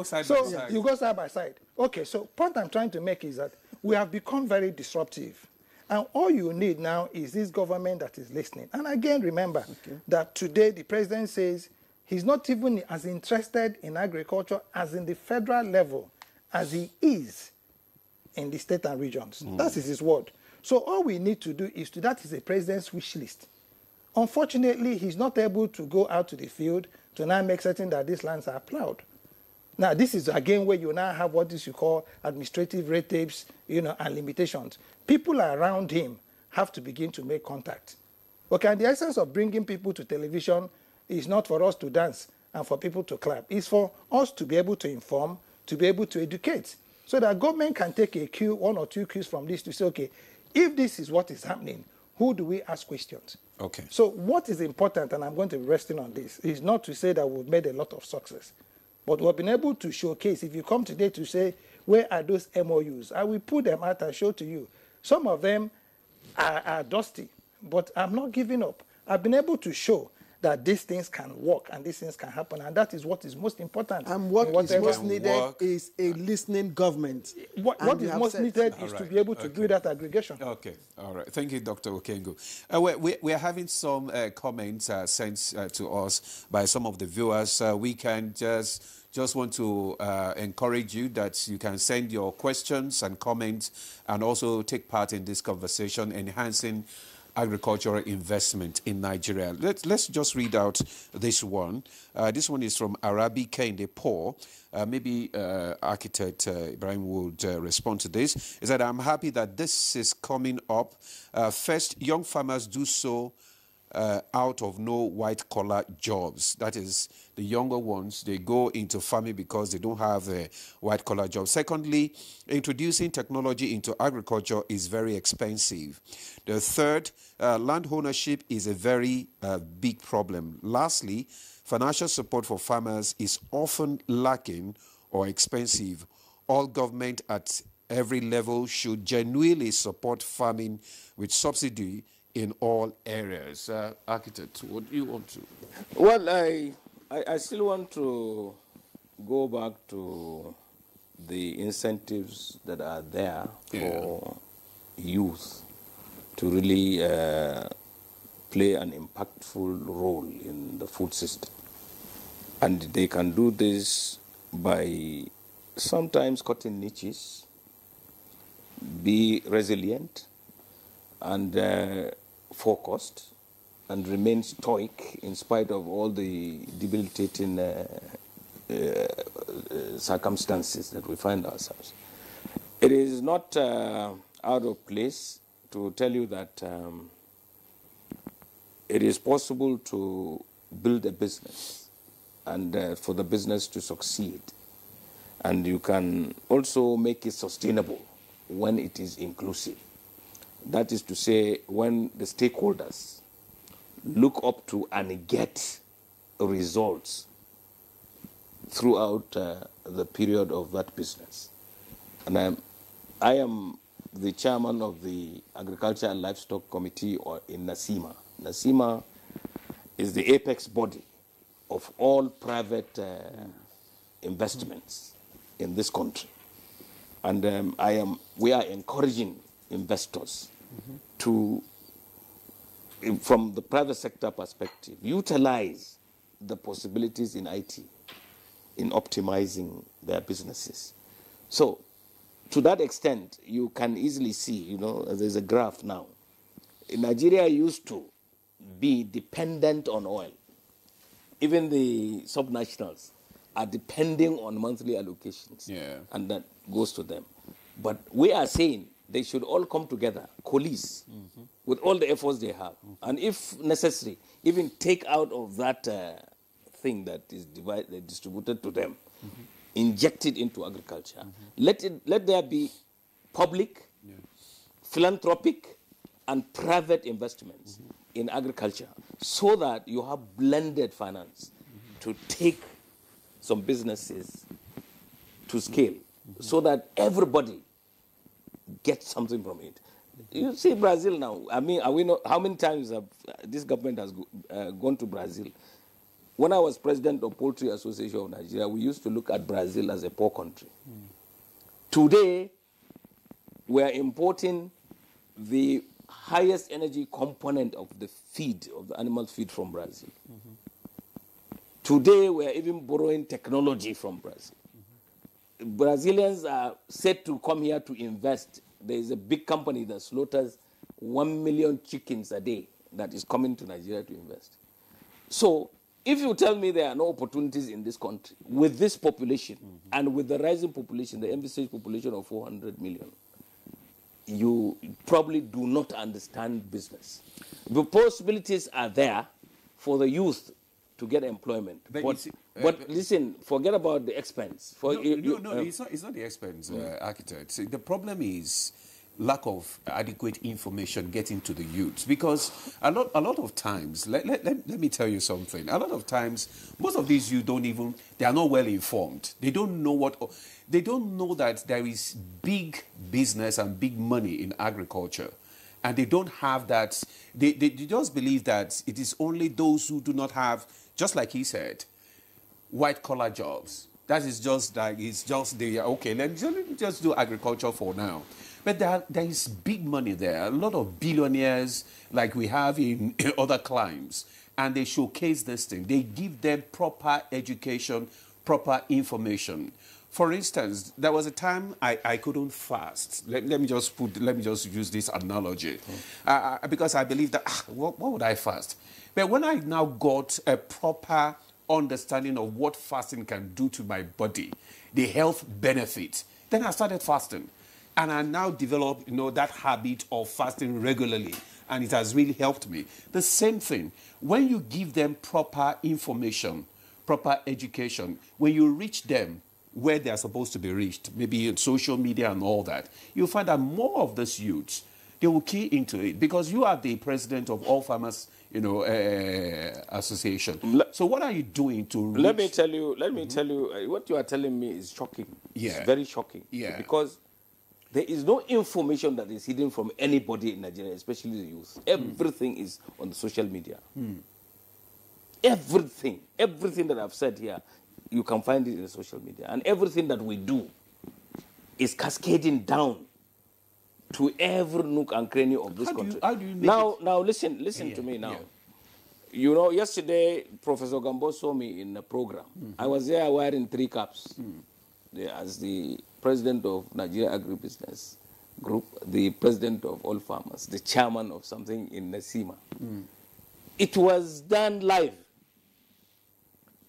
side by side. You go side by side. Okay, so point I'm trying to make is that we have become very disruptive. And all you need now is this government that is listening. And again, remember that today the president says he's not even as interested in agriculture as in the federal level as he is in the state and regions. That is his word. So all we need to do is that is a president's wish list. Unfortunately, he's not able to go out to the field to now make certain that these lands are plowed. Now, this is again where you now have what is you call administrative red tapes, and limitations. People around him have to begin to make contact. Okay, and the essence of bringing people to television is not for us to dance and for people to clap. It's for us to be able to inform, to be able to educate, so that government can take a cue, one or two cues from this to say, okay, if this is what is happening, who do we ask questions? Okay. So what is important, and I'm going to be resting on this, is not to say that we've made a lot of success, but we've been able to showcase. If you come today to say, where are those MOUs? I will put them out and show to you. Some of them are dusty, but I'm not giving up. I've been able to show that these things can work and these things can happen, and that is what is most important. And what is most needed is a listening government. What is most needed is to be able to do that aggregation. Okay, all right. Thank you, Dr. Okengo. We are having some comments sent to us by some of the viewers. We can just want to encourage you that you can send your questions and comments and also take part in this conversation, enhancing agricultural investment in Nigeria. Let's just read out this one. This one is from Arabi Kende Paul. Maybe Architect Ibrahim would respond to this. He said, I'm happy that this is coming up. First, young farmers do so out of no white-collar jobs. That is, the younger ones, they go into farming because they don't have a white-collar job. Secondly, introducing technology into agriculture is very expensive. The third, land ownership is a very big problem. Lastly, financial support for farmers is often lacking or expensive. All government at every level should genuinely support farming with subsidy in all areas. Architect, what do you want to? Well, I still want to go back to the incentives that are there for youth to really play an impactful role in the food system. And they can do this by sometimes cutting niches, be resilient and focused, and remain stoic in spite of all the debilitating circumstances that we find ourselves. It is not out of place to tell you that it is possible to build a business and for the business to succeed. And you can also make it sustainable when it is inclusive. That is to say, when the stakeholders look up to and get results throughout the period of that business. And I am the chairman of the Agriculture and Livestock Committee in NASIMA. NASIMA is the apex body of all private investments in this country. And we are encouraging investors to, from the private sector perspective, utilize the possibilities in IT in optimizing their businesses. So, to that extent, you can easily see, there's a graph now. Nigeria used to be dependent on oil. Even the subnationals are depending on monthly allocations, and that goes to them. But we are saying they should all come together, coalesce, with all the efforts they have. And if necessary, even take out of that thing that is distributed to them, inject it into agriculture. Let there be public, philanthropic, and private investments in agriculture, so that you have blended finance to take some businesses to scale, so that everybody gets something from it. You see Brazil now. I mean, how many times have this government has gone to Brazil? When I was president of Poultry Association of Nigeria, we used to look at Brazil as a poor country. Today, we are importing the highest energy component of the feed, of the animal feed, from Brazil. Today, we are even borrowing technology from Brazil. Brazilians are set to come here to invest. There is a big company that slaughters 1 million chickens a day that is coming to Nigeria to invest. So, if you tell me there are no opportunities in this country, with this population, and with the rising population, the envisaged population of 400 million, you probably do not understand business. The possibilities are there for the youth to get employment. But listen, forget about the expense. It's not the expense, architect. See, the problem is lack of adequate information getting to the youths, because a lot of times, let me tell you something, a lot of times, most of these youth they are not well informed. They don't know that there is big business and big money in agriculture. And they don't have that. They just believe that it is only those who do not have, just like he said, white-collar jobs. That is just like, okay, let me just do agriculture for now. But there is big money there, a lot of billionaires like we have in other climes, and they showcase this thing. They give them proper education, proper information. For instance, there was a time I couldn't fast. Let me just use this analogy, because I believe that what would I fast? But when I now got a proper understanding of what fasting can do to my body, the health benefits, then I started fasting, and I now developed that habit of fasting regularly, and it has really helped me. The same thing when you give them proper information, proper education, when you reach them where they are supposed to be reached, maybe in social media and all that, you'll find that more of these youths, they will key into it, because you are the president of All Farmers, Association. So what are you doing to reach? Let me tell you, what you are telling me is shocking. Yeah. It's very shocking. Yeah. Because There is no information that is hidden from anybody in Nigeria, especially the youth. Everything is on the social media. Everything that I've said here, you can find it in the social media. And everything that we do is cascading down to every nook and cranny of this country. How do you make now listen to me now. You know, yesterday, Professor Gambo saw me in a program. I was there wearing 3 caps. As the president of Nigeria Agribusiness Group, the president of all farmers, the chairman of something in Nasima. It was done live.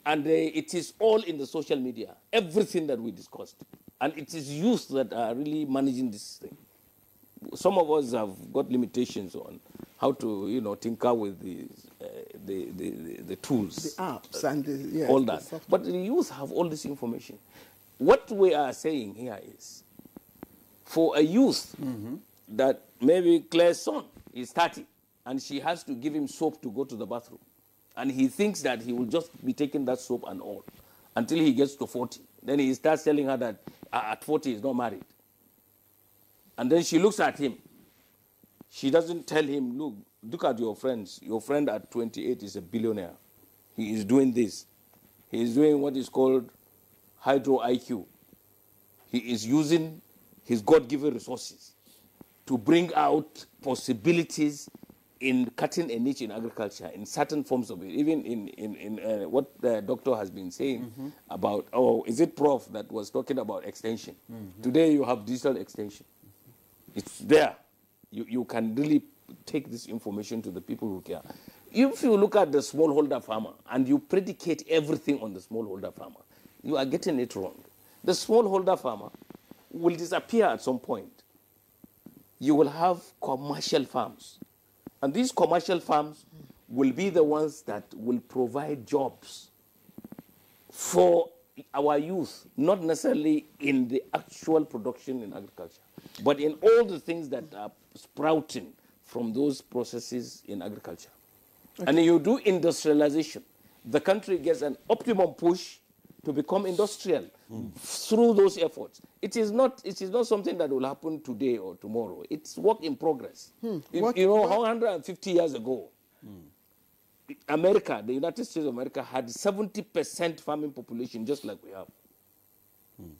And it is all in the social media, everything that we discussed. And it is youth that are really managing this thing. Some of us have got limitations on how to, you know, tinker with the tools. The apps and all that. But the youth have all this information. What we are saying here is, for a youth that maybe Claire's son is 30 and she has to give him soap to go to the bathroom, and he thinks that he will just be taking that soap and all until he gets to 40. Then he starts telling her that at 40 he's not married. And then she looks at him. She doesn't tell him, look at your friends. Your friend at 28 is a billionaire. He is doing this. He is doing what is called hydro IQ. He is using his God-given resources to bring out possibilities in cutting a niche in agriculture, in certain forms of it, even in what the doctor has been saying about, is it Prof that was talking about extension? Today you have digital extension. It's there. You can really take this information to the people who care. If you look at the smallholder farmer and you predicate everything on the smallholder farmer, you are getting it wrong. The smallholder farmer will disappear at some point. You will have commercial farms. And these commercial farms will be the ones that will provide jobs for our youth, not necessarily in the actual production in agriculture, but in all the things that are sprouting from those processes in agriculture. Okay. And you do industrialization. The country gets an optimum push to become industrial through those efforts. It is not something that will happen today or tomorrow. It's work in progress. You know, 150 years ago, America, the United States of America, had 70% farming population, just like we have.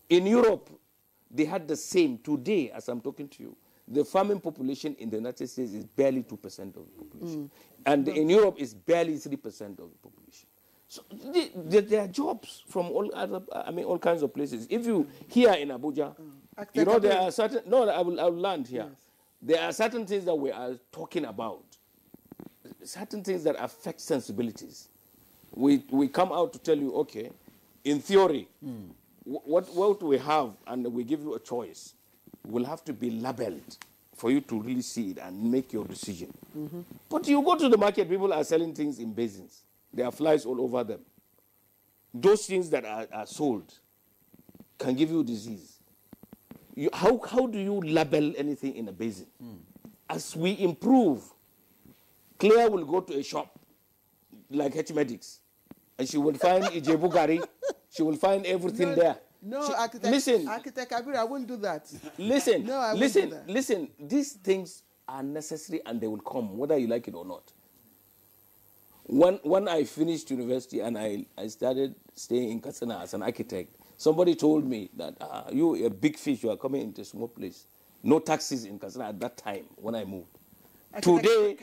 In Europe, they had the same. Today, as I'm talking to you, the farming population in the United States is barely 2% of the population. And in Europe, it's barely 3% of the population. So there are jobs from all kinds of places. If you, here in Abuja, you know, there are certain, I will land here. Yes. There are certain things that we are talking about, certain things that affect sensibilities. We come out to tell you, okay, in theory, what we have, and we give you a choice, will have to be labeled for you to really see it and make your decision. But you go to the market, people are selling things in basins. There are flies all over them. Those things that are sold can give you disease. How do you label anything in a basin? As we improve, Claire will go to a shop like H-Medics, and she will find Ijebu Gari. She will find everything there. No, Architect Kabir, I won't do that. Listen, no, I won't do that. Listen. These things are necessary and they will come, whether you like it or not. When I finished university and I started staying in Katsina as an architect, somebody told me that you a big fish, you are coming into a small place. No taxis in Katsina at that time when I moved. Today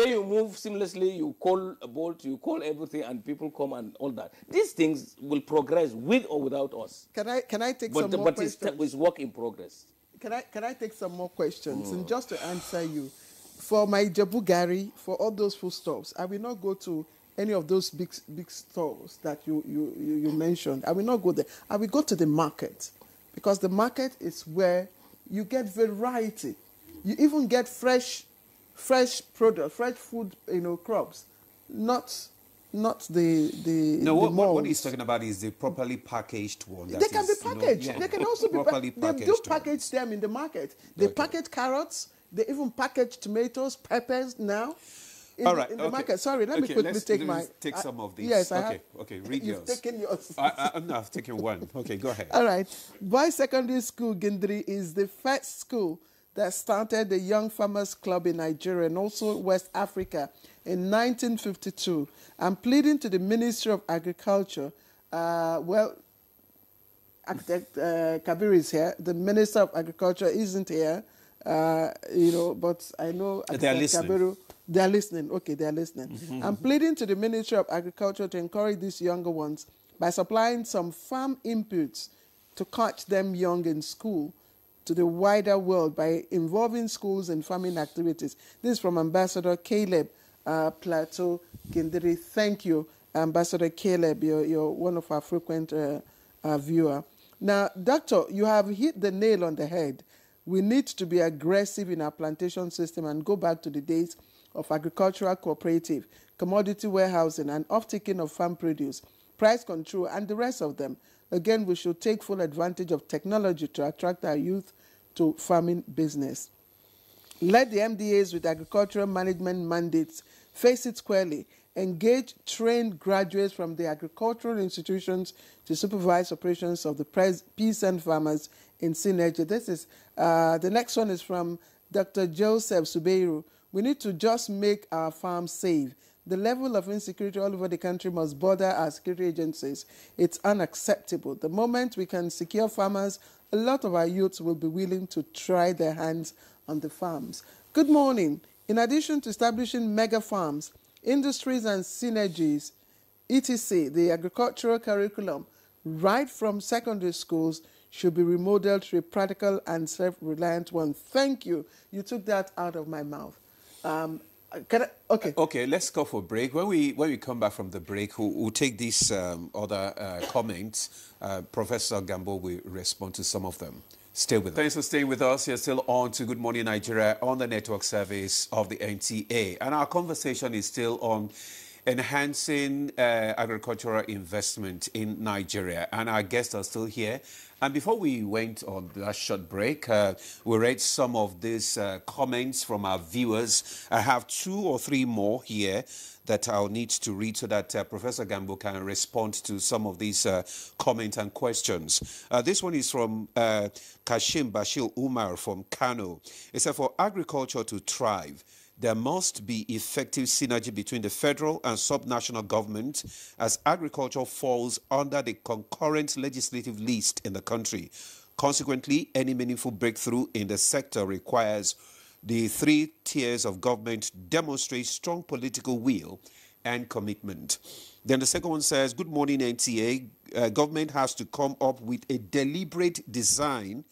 you move seamlessly, you call a bolt, you call everything, and people come and all that. These things will progress with or without us. Can I take some more questions? But it's work in progress. Can I take some more questions? And just to answer you, for my Ijebu Gari, for all those foodstuffs, I will not go to any of those big stores that you mentioned. I will not go there. I will go to the market, because the market is where you get variety. You even get fresh product, fresh food, crops, not the what he's talking about is the properly packaged one. They can be packaged. They can also be properly packaged. They do package them in the market. They package carrots. They even package tomatoes, peppers now. All right. In the Okay. market. Sorry, let me Okay, quickly take let my. me take some of these. Yes, I Okay. have. Okay. Read You've yours. taken yours. No, I've taken one. Okay, go ahead. All right. Boys Secondary School Gindri is the first school that started the Young Farmers Club in Nigeria and also West Africa in 1952. I'm pleading to the Ministry of Agriculture. Architect Kabir is here. The Minister of Agriculture isn't here, but I know Architect Kabiru. They are listening. Okay, they are listening. I'm pleading to the Ministry of Agriculture to encourage these younger ones by supplying some farm inputs to catch them young in school to the wider world by involving schools in farming activities. This is from Ambassador Caleb Plateau Gindiri. Thank you, Ambassador Caleb. You're one of our frequent viewer. Now, Doctor, you have hit the nail on the head. We need to be aggressive in our plantation system and go back to the days of agricultural cooperative, commodity warehousing, and off-taking of farm produce, price control, and the rest of them. Again, we should take full advantage of technology to attract our youth to farming business. Let the MDAs with agricultural management mandates face it squarely. Engage trained graduates from the agricultural institutions to supervise operations of the peasant farmers in synergy. This is the next one is from Dr. Joseph Subeiru. We need to just make our farms safe. The level of insecurity all over the country must bother our security agencies. It's unacceptable. The moment we can secure farmers, a lot of our youths will be willing to try their hands on the farms. Good morning. In addition to establishing mega farms, industries and synergies, etc., the agricultural curriculum, right from secondary schools, should be remodeled to a practical and self-reliant one. Thank you. You took that out of my mouth. Okay, let's go for a break. When we come back from the break, we'll take these other comments. Professor Gambo will respond to some of them. Stay with us. Thanks for staying with us. You're still on to Good Morning Nigeria on the network service of the NTA. And our conversation is still on enhancing agricultural investment in Nigeria. And our guests are still here. And before we went on that short break, we read some of these comments from our viewers. I have 2 or 3 more here that I'll need to read so that Professor Gambo can respond to some of these comments and questions. This one is from Kashim Bashir Umar from Kano. It said, for agriculture to thrive, there must be effective synergy between the federal and subnational government as agriculture falls under the concurrent legislative list in the country. Consequently, any meaningful breakthrough in the sector requires the 3 tiers of government demonstrate strong political will and commitment. Then the second one says, good morning, NTA. Government has to come up with a deliberate design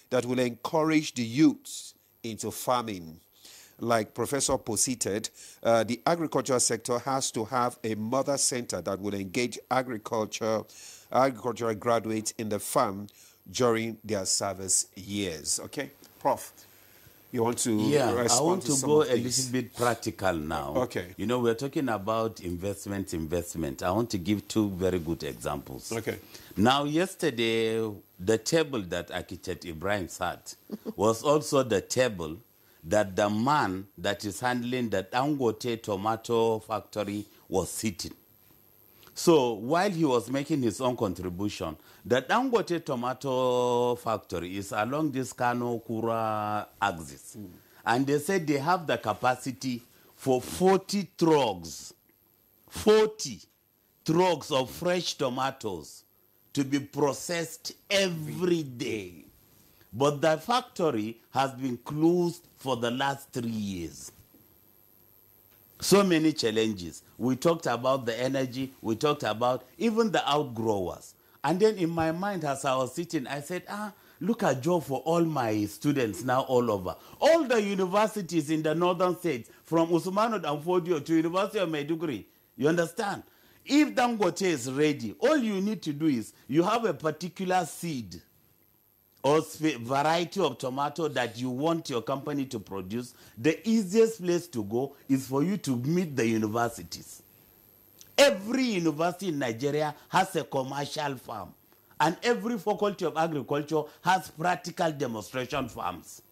that will encourage the youths into farming. Like Professor posited, the agricultural sector has to have a mother center that will engage agricultural graduates in the farm during their service years. Okay, Prof, you want to respond I want to go a little bit practical now. Okay. You know, we're talking about investment. I want to give 2 very good examples. Okay. Now, yesterday, the table that Architect Ibrahim sat was also the table that the man that is handling the Dangote tomato factory was sitting. So while he was making his own contribution, the Dangote tomato factory is along this Kano-Kura axis. And they said they have the capacity for 40 trucks of fresh tomatoes to be processed every day. But the factory has been closed for the last 3 years. So many challenges. We talked about the energy. We talked about even the outgrowers. And then in my mind, as I was sitting, I said, look at job for all my students now all over. All the universities in the northern states, from Usmanu Danfodio to University of Maiduguri, you understand? If Dangote is ready, all you need to do is you have a particular seed or variety of tomato that you want your company to produce. The easiest place to go is for you to meet the universities. Every university in Nigeria has a commercial farm, and every faculty of agriculture has practical demonstration farms.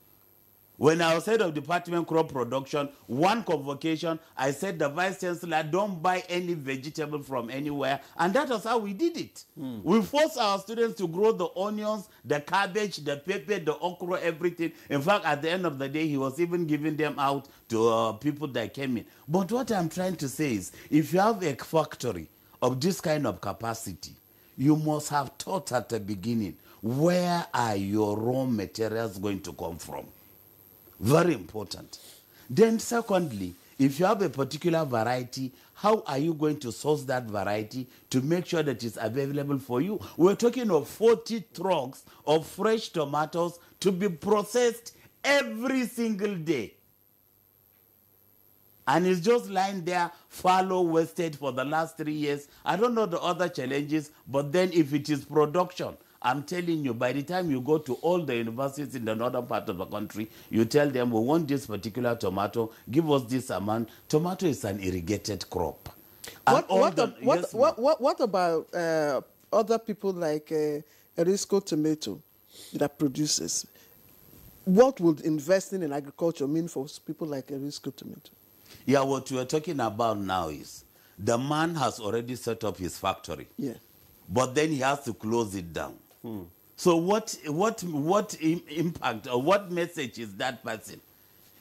When I was head of department crop production, one convocation, I said the vice chancellor, don't buy any vegetable from anywhere. And that was how we did it. We forced our students to grow the onions, the cabbage, the pepper, the okra, everything. In fact, at the end of the day, he was even giving them out to people that came in. But what I'm trying to say is, if you have a factory of this kind of capacity, you must have thought at the beginning, where are your raw materials going to come from? Very important. Then secondly, if you have a particular variety, how are you going to source that variety to make sure that it's available for you? We're talking of 40 trucks of fresh tomatoes to be processed every single day. And it's just lying there, fallow, wasted for the last 3 years. I don't know the other challenges, but then if it is production, I'm telling you, by the time you go to all the universities in the northern part of the country, you tell them, we want this particular tomato, give us this amount. Tomato is an irrigated crop. What about other people like Erisco Tomato that produces? What would investing in agriculture mean for people like Erisco Tomato? Yeah, what we are talking about now is the man has already set up his factory. Yeah. But then he has to close it down. So what impact or what message is that person?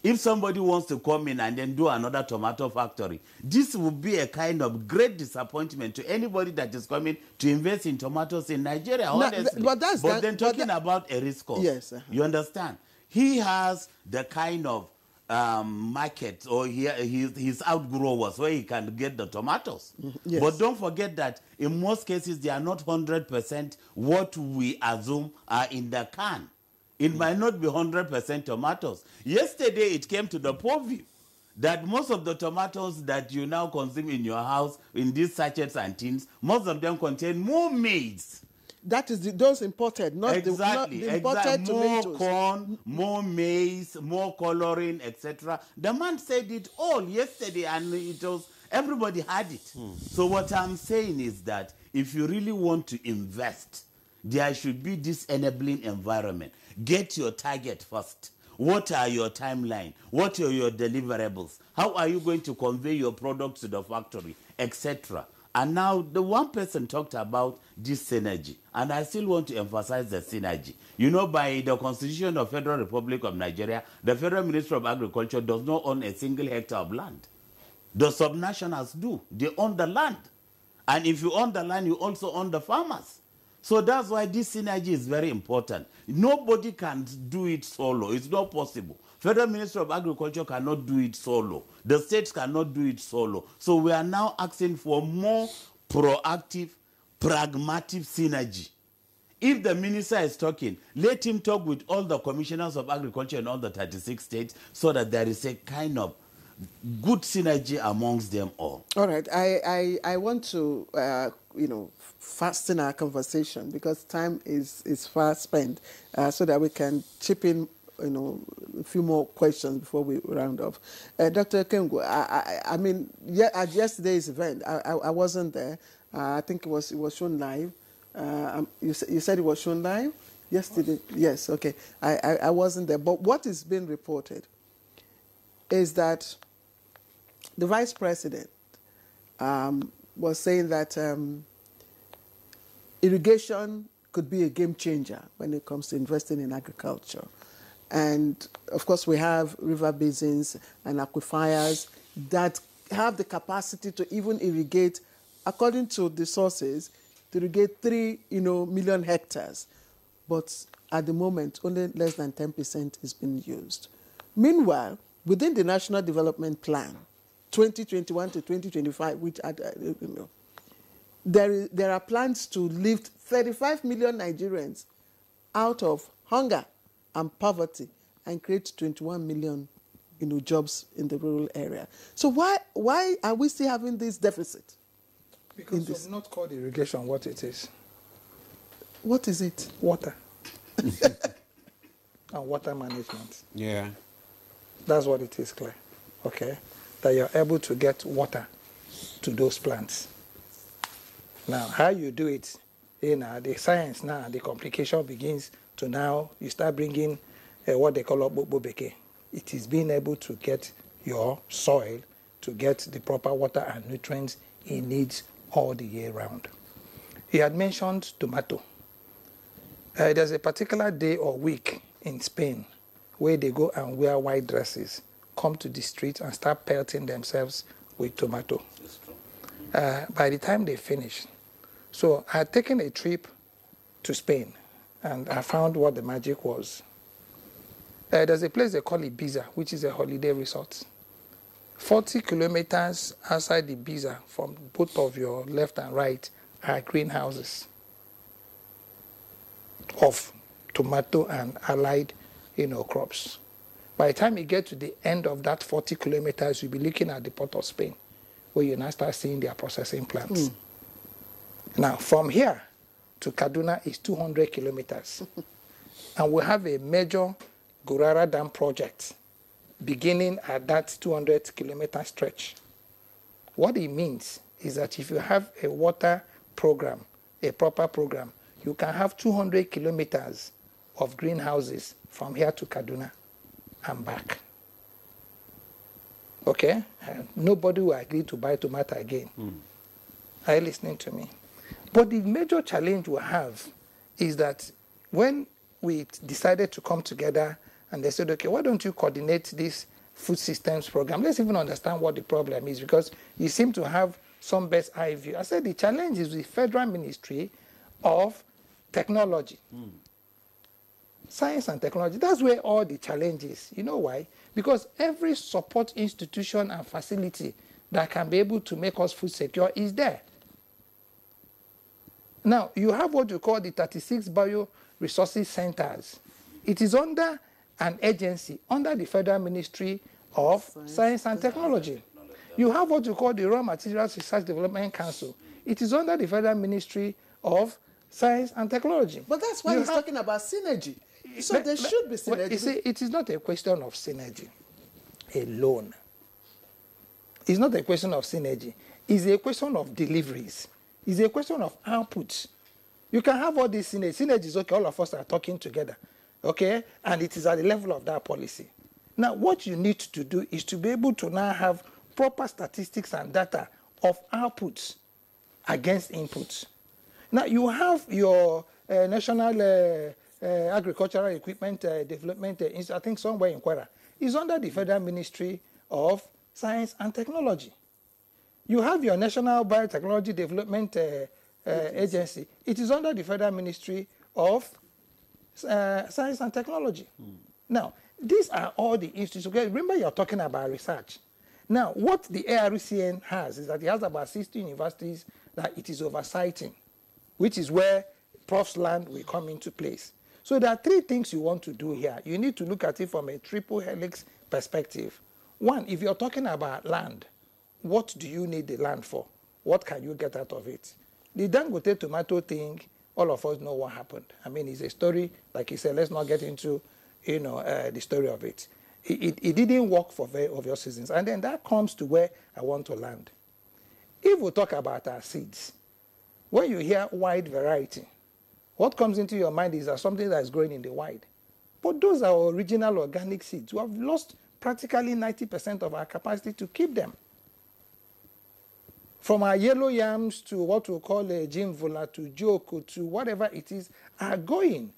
If somebody wants to come in and then do another tomato factory, this would be a kind of great disappointment to anybody that is coming to invest in tomatoes in Nigeria, honestly. But then talking about Erisco, yes, you understand? He has the kind of market or his outgrowers where he can get the tomatoes. Yes. But don't forget that in most cases they are not 100% what we assume are in the can. It might not be 100% tomatoes. Yesterday it came to the purview that most of the tomatoes that you now consume in your house in these sachets and tins, most of them contain more maize. That is those imported, not exactly, the imported tomatoes. More corn, more maize, more coloring, etc. The man said it all yesterday, and it was everybody had it. So what I'm saying is that if you really want to invest, there should be this enabling environment. Get your target first. What are your timeline? What are your deliverables? How are you going to convey your products to the factory, etc.? And now the one person talked about this synergy, and I still want to emphasize the synergy. You know, by the Constitution of Federal Republic of Nigeria, the Federal Ministry of Agriculture does not own a single hectare of land. The subnationals do. They own the land. And if you own the land, you also own the farmers. So that's why this synergy is very important. Nobody can do it solo. It's not possible. Federal Ministry of Agriculture cannot do it solo. The states cannot do it solo. So we are now asking for more proactive, pragmatic synergy. If the minister is talking, let him talk with all the commissioners of agriculture in all the 36 states so that there is a kind of good synergy amongst them all. All right. I want to, fasten our conversation because time is fast spent so that we can chip in a few more questions before we round off. Dr. Kengo, I mean, at yesterday's event, I wasn't there. I think it was shown live. You said it was shown live yesterday. Yes, okay. I wasn't there. But what is being reported is that the vice president was saying that irrigation could be a game changer when it comes to investing in agriculture. And, of course, we have river basins and aquifers that have the capacity to even irrigate, according to the sources, to irrigate 3 million hectares. But at the moment, only less than 10% is being used. Meanwhile, within the National Development Plan, 2021 to 2025, which there are plans to lift 35 million Nigerians out of hunger and poverty and create 21 million jobs in the rural area. So why are we still having this deficit? Because we've not called irrigation what it is. What is it? Water. And water management. Yeah. That's what it is, Claire. Okay? That you're able to get water to those plants. Now, how you do it, the science now, the complication begins to now, you start bringing what they call bobeke, it is being able to get your soil to get the proper water and nutrients it needs all the year round. He had mentioned tomato. There's a particular day or week in Spain where they go and wear white dresses, come to the street and start pelting themselves with tomato. By the time they finish. So I had taken a trip to Spain and I found what the magic was. There's a place they call Ibiza, which is a holiday resort. 40 kilometers outside Ibiza from both of your left and right are greenhouses of tomato and allied, crops. By the time you get to the end of that 40 kilometers, you'll be looking at the port of Spain, where you now start seeing their processing plants. Now, from here to Kaduna is 200 kilometers. And we have a major Gurara Dam project beginning at that 200-kilometer stretch. What it means is that if you have a water program, a proper program, you can have 200 kilometers of greenhouses from here to Kaduna and back. Okay? Nobody will agree to buy tomato again. Are you listening to me? But the major challenge we have is that when we decided to come together and they said, okay, why don't you coordinate this food systems program? Let's even understand what the problem is, because you seem to have some best eye view. I said the challenge is the Federal Ministry of Technology. Science and technology. That's where all the challenge is. You know why? Because every support institution and facility that can be able to make us food secure is there. Now, you have what you call the 36 bioresources centers. It is under an agency, under the Federal Ministry of Science and Technology. You have what you call the Raw Materials Research Development Council. It is under the Federal Ministry of Science and Technology. But that's why he's talking about synergy. So there should be synergy. Well, you see, it is not a question of synergy alone. It's not a question of synergy. It's a question of deliveries. It's a question of outputs. You can have all these synergy. Synergy is okay, all of us are talking together. Okay? And it is at the level of that policy. Now, what you need to do is to be able to now have proper statistics and data of outputs against inputs. Now, you have your National Agricultural Equipment Development Institute, I think somewhere in Kwara. It's under the Federal Ministry of Science and Technology. You have your National Biotechnology Development Agency. It is under the Federal Ministry of Science and Technology. Now, these are all the institutions. Okay, remember, you're talking about research. Now, what the ARCN has is that it has about 60 universities that it is oversighting, which is where Prof's land will come into place. So there are three things you want to do here. You need to look at it from a triple helix perspective. One, if you're talking about land, what do you need the land for? What can you get out of it? The Dangote tomato thing, all of us know what happened. I mean, it's a story, like he said, let's not get into, the story of it. It didn't work for very obvious reasons. And then that comes to where I want to land. If we talk about our seeds, when you hear wide variety, what comes into your mind is that something that is growing in the wild. But those are original organic seeds. We have lost practically 90% of our capacity to keep them. From our yellow yams to what we call a jimvula to joko to whatever it is, are going.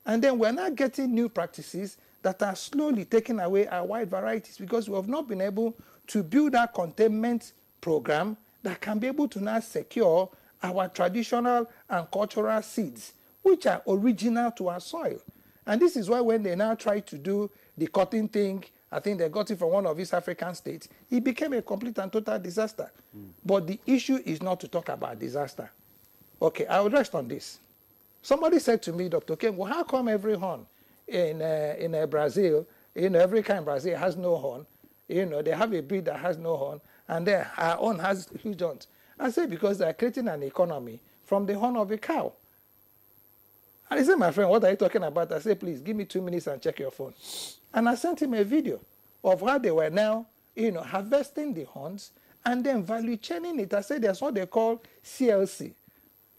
And then we're not getting new practices that are slowly taking away our wide varieties because we have not been able to build our containment program that can be able to now secure our traditional and cultural seeds, which are original to our soil. And this is why when they now try to do the cotton thing, I think they got it from one of East African states, it became a complete and total disaster. But the issue is not to talk about disaster. Okay, I will rest on this. Somebody said to me, Dr. Ken, well, how come every horn in Brazil, every kind in Brazil has no horn? They have a breed that has no horn, and our own has huge horns. I say because they are creating an economy from the horn of a cow. And he said, my friend, what are you talking about? I said, please, give me 2 minutes and check your phone. And I sent him a video of how they were now, harvesting the horns and then value chaining it. I said, there's what they call CLC.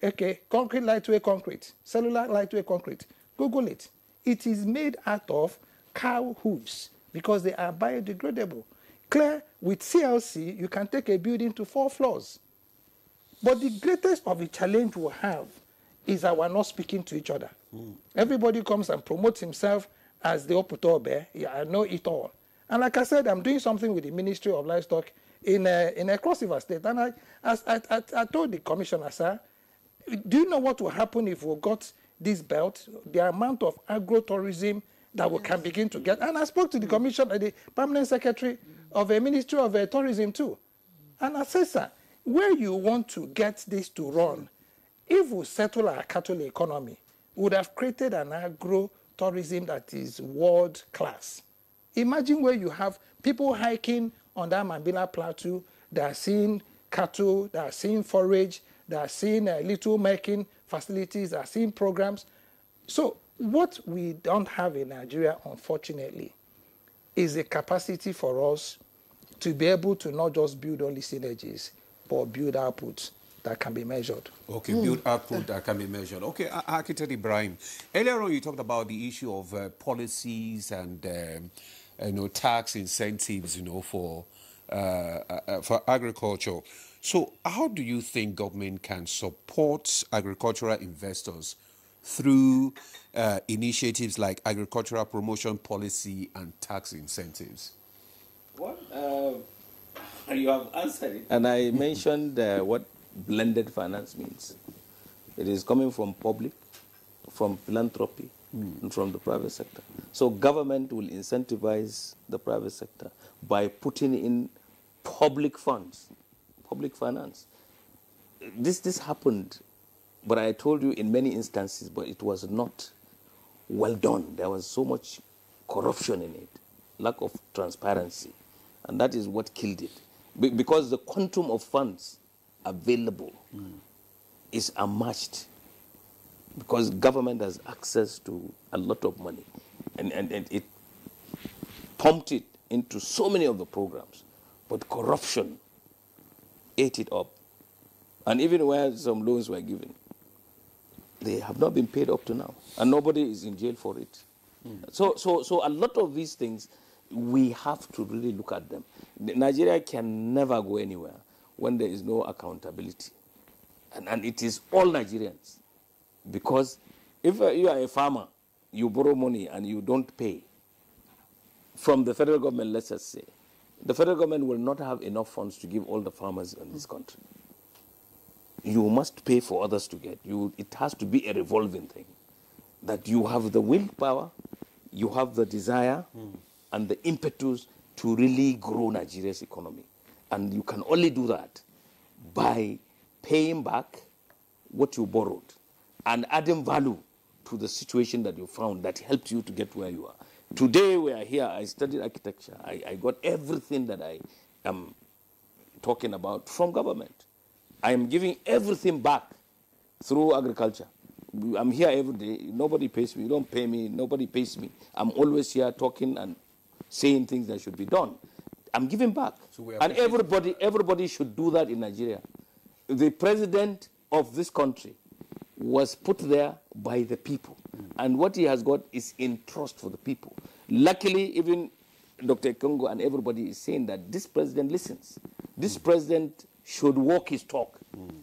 Okay, concrete lightweight concrete, cellular lightweight concrete. Google it. It is made out of cow hooves because they are biodegradable. Clear, with CLC, you can take a building to 4 floors. But the greatest of the challenge we have is that we're not speaking to each other. Everybody comes and promotes himself as the Oputobe. Yeah, I know it all. And like I said, I'm doing something with the Ministry of Livestock in a Cross River State. And I told the commissioner, sir, do you know what will happen if we got this belt? The amount of agro-tourism that we can begin to get. And I spoke to the commissioner, the permanent secretary of the Ministry of Tourism too. And I said, sir, where you want to get this to run, if we settle our cattle economy, we would have created an agro-tourism that is world class. Imagine where you have people hiking on that Mambila Plateau, they are seeing cattle, they are seeing forage, they are seeing little making facilities, they are seeing programs. So what we don't have in Nigeria, unfortunately, is a capacity for us to be able to not just build only synergies, but build outputs that can be measured. Okay, build output that can be measured. Okay, Architect Ibrahim, earlier on you talked about the issue of policies and tax incentives, for agriculture. So how do you think government can support agricultural investors through initiatives like agricultural promotion policy and tax incentives? Well, you have answered it. And I mentioned what blended finance means. It is coming from public, from philanthropy, and from the private sector. So government will incentivize the private sector by putting in public funds, public finance. This happened, but I told you in many instances, but it was not well done. There was so much corruption in it, lack of transparency, and that is what killed it. Because the quantum of funds available is unmatched, because government has access to a lot of money, and it pumped it into so many of the programs, but corruption ate it up. And even where some loans were given, they have not been paid up to now, and nobody is in jail for it. So a lot of these things, we have to really look at them. Nigeria can never go anywhere when there is no accountability. And it is all Nigerians. Because if you are a farmer, you borrow money and you don't pay from the federal government, let's just say, the federal government will not have enough funds to give all the farmers in this country. You must pay for others to get. It has to be a revolving thing. That you have the willpower, you have the desire, and the impetus to really grow Nigeria's economy. And you can only do that by paying back what you borrowed and adding value to the situation that you found that helped you to get where you are. Today we are here, I studied architecture. I got everything that I am talking about from government. I am giving everything back through agriculture. I'm here every day. Nobody pays me. You don't pay me. Nobody pays me. I'm always here talking and saying things that should be done. I'm giving back. And everybody should do that in Nigeria. The president of this country was put there by the people. And what he has got is in trust for the people. Luckily, even Dr. Congo and everybody is saying that this president listens. This president should walk his talk.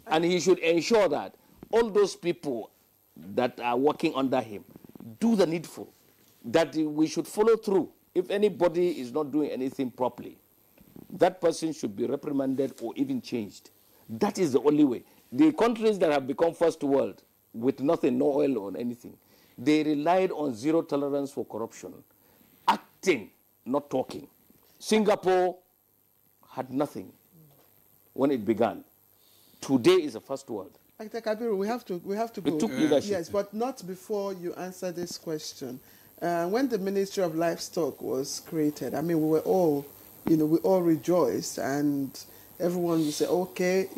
And he should ensure that all those people that are working under him do the needful. That we should follow through. If anybody is not doing anything properly, that person should be reprimanded or even changed. That is the only way. The countries that have become first world with nothing, no oil or anything, they relied on zero tolerance for corruption. Acting, not talking. Singapore had nothing when it began. Today is a first world. Dr. Kabiru, we have to go. It took leadership. Yes, but not before you answer this question. When the Ministry of Livestock was created, I mean, we were all, we all rejoiced, and everyone would say, okay,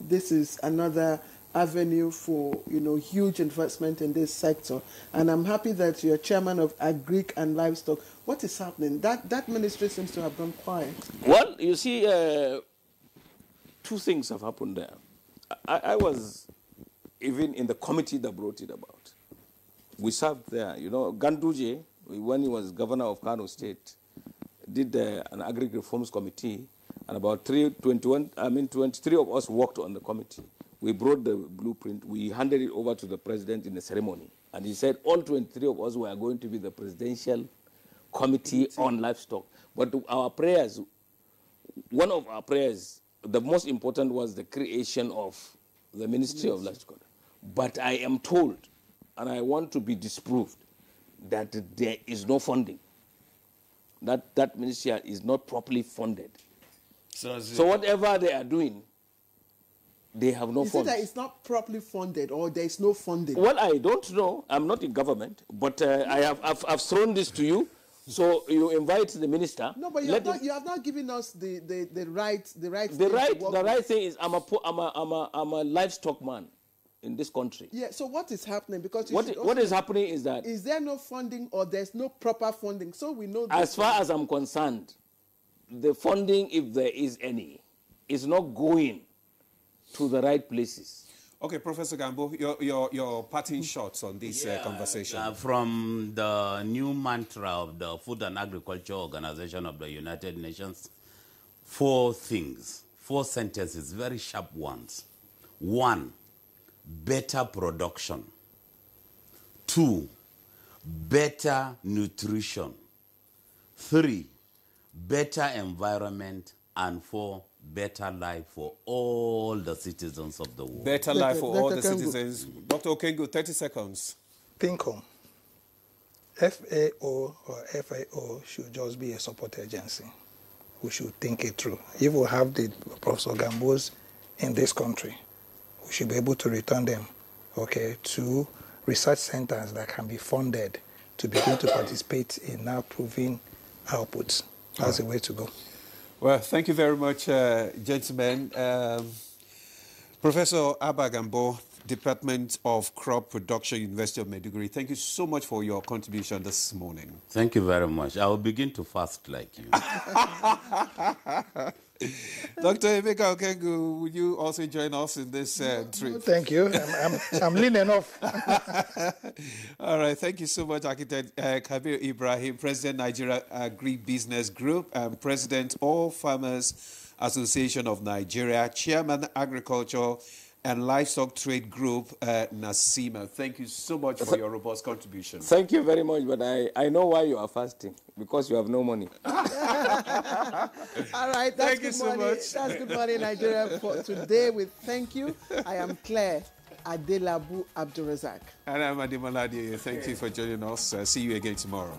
this is another avenue for, huge investment in this sector. And I'm happy that you're chairman of Agric and Livestock. What is happening? That ministry seems to have gone quiet. Well, you see, two things have happened there. I was even in the committee that brought it about. We served there. Ganduje, when he was governor of Kano State, did an agri reforms committee, and about 23 of us worked on the committee. We brought the blueprint. We handed it over to the president in a ceremony, and he said all 23 of us were going to be the presidential committee on livestock. But our prayers, one of our prayers, the most important was the creation of the Ministry of Livestock. But I am told, and I want to be disproved, that there is no funding. That ministry is not properly funded. So whatever they are doing, they have no funds. You say that it's not properly funded, or there is no funding? Well, I don't know. I'm not in government, but I've thrown this to you. So you invite the minister. No, but you have not given us the right. The right thing is I'm a livestock man in this country. Yeah. So what is happening? Because what is happening is that there no funding, or there's no proper funding? So we know. As far as I'm concerned, the funding, if there is any, is not going to the right places. Okay, Professor Gambo, your parting shots on this conversation. From the new mantra of the Food and Agriculture Organization of the United Nations, 4 things, 4 sentences, very sharp ones. 1, better production. 2, better nutrition. 3, better environment. And 4, better life for all the citizens of the world. Better life for all the citizens. Dr. Okengu, 30 seconds. Think home. FAO or FAO should just be a support agency. We should think it through. If we have the Professor Gambos in this country, we should be able to return them, to research centers that can be funded to begin to participate in now proving outputs. That's the way to go. Well, thank you very much, gentlemen. Professor Abba Gambo, Department of Crop Production, University of Maiduguri, thank you so much for your contribution this morning. Thank you very much. I will begin to fast like you. Dr. Emeka Okengu, would you also join us in this trip? Thank you. I'm lean enough. All right. Thank you so much, Architect Kabir Ibrahim, President, Nigeria Agri-Business Group, and President, All Farmers Association of Nigeria, Chairman, Agriculture and Livestock Trade Group, Nasima. Thank you so much for your robust contribution. Thank you very much, but I know why you are fasting, because you have no money. All right, thank you so much. That's Good Morning Nigeria for today. We thank you. I am Claire Adelabu Abdurazak. And I'm Ademola Adeyeye. Thank you for joining us. See you again tomorrow.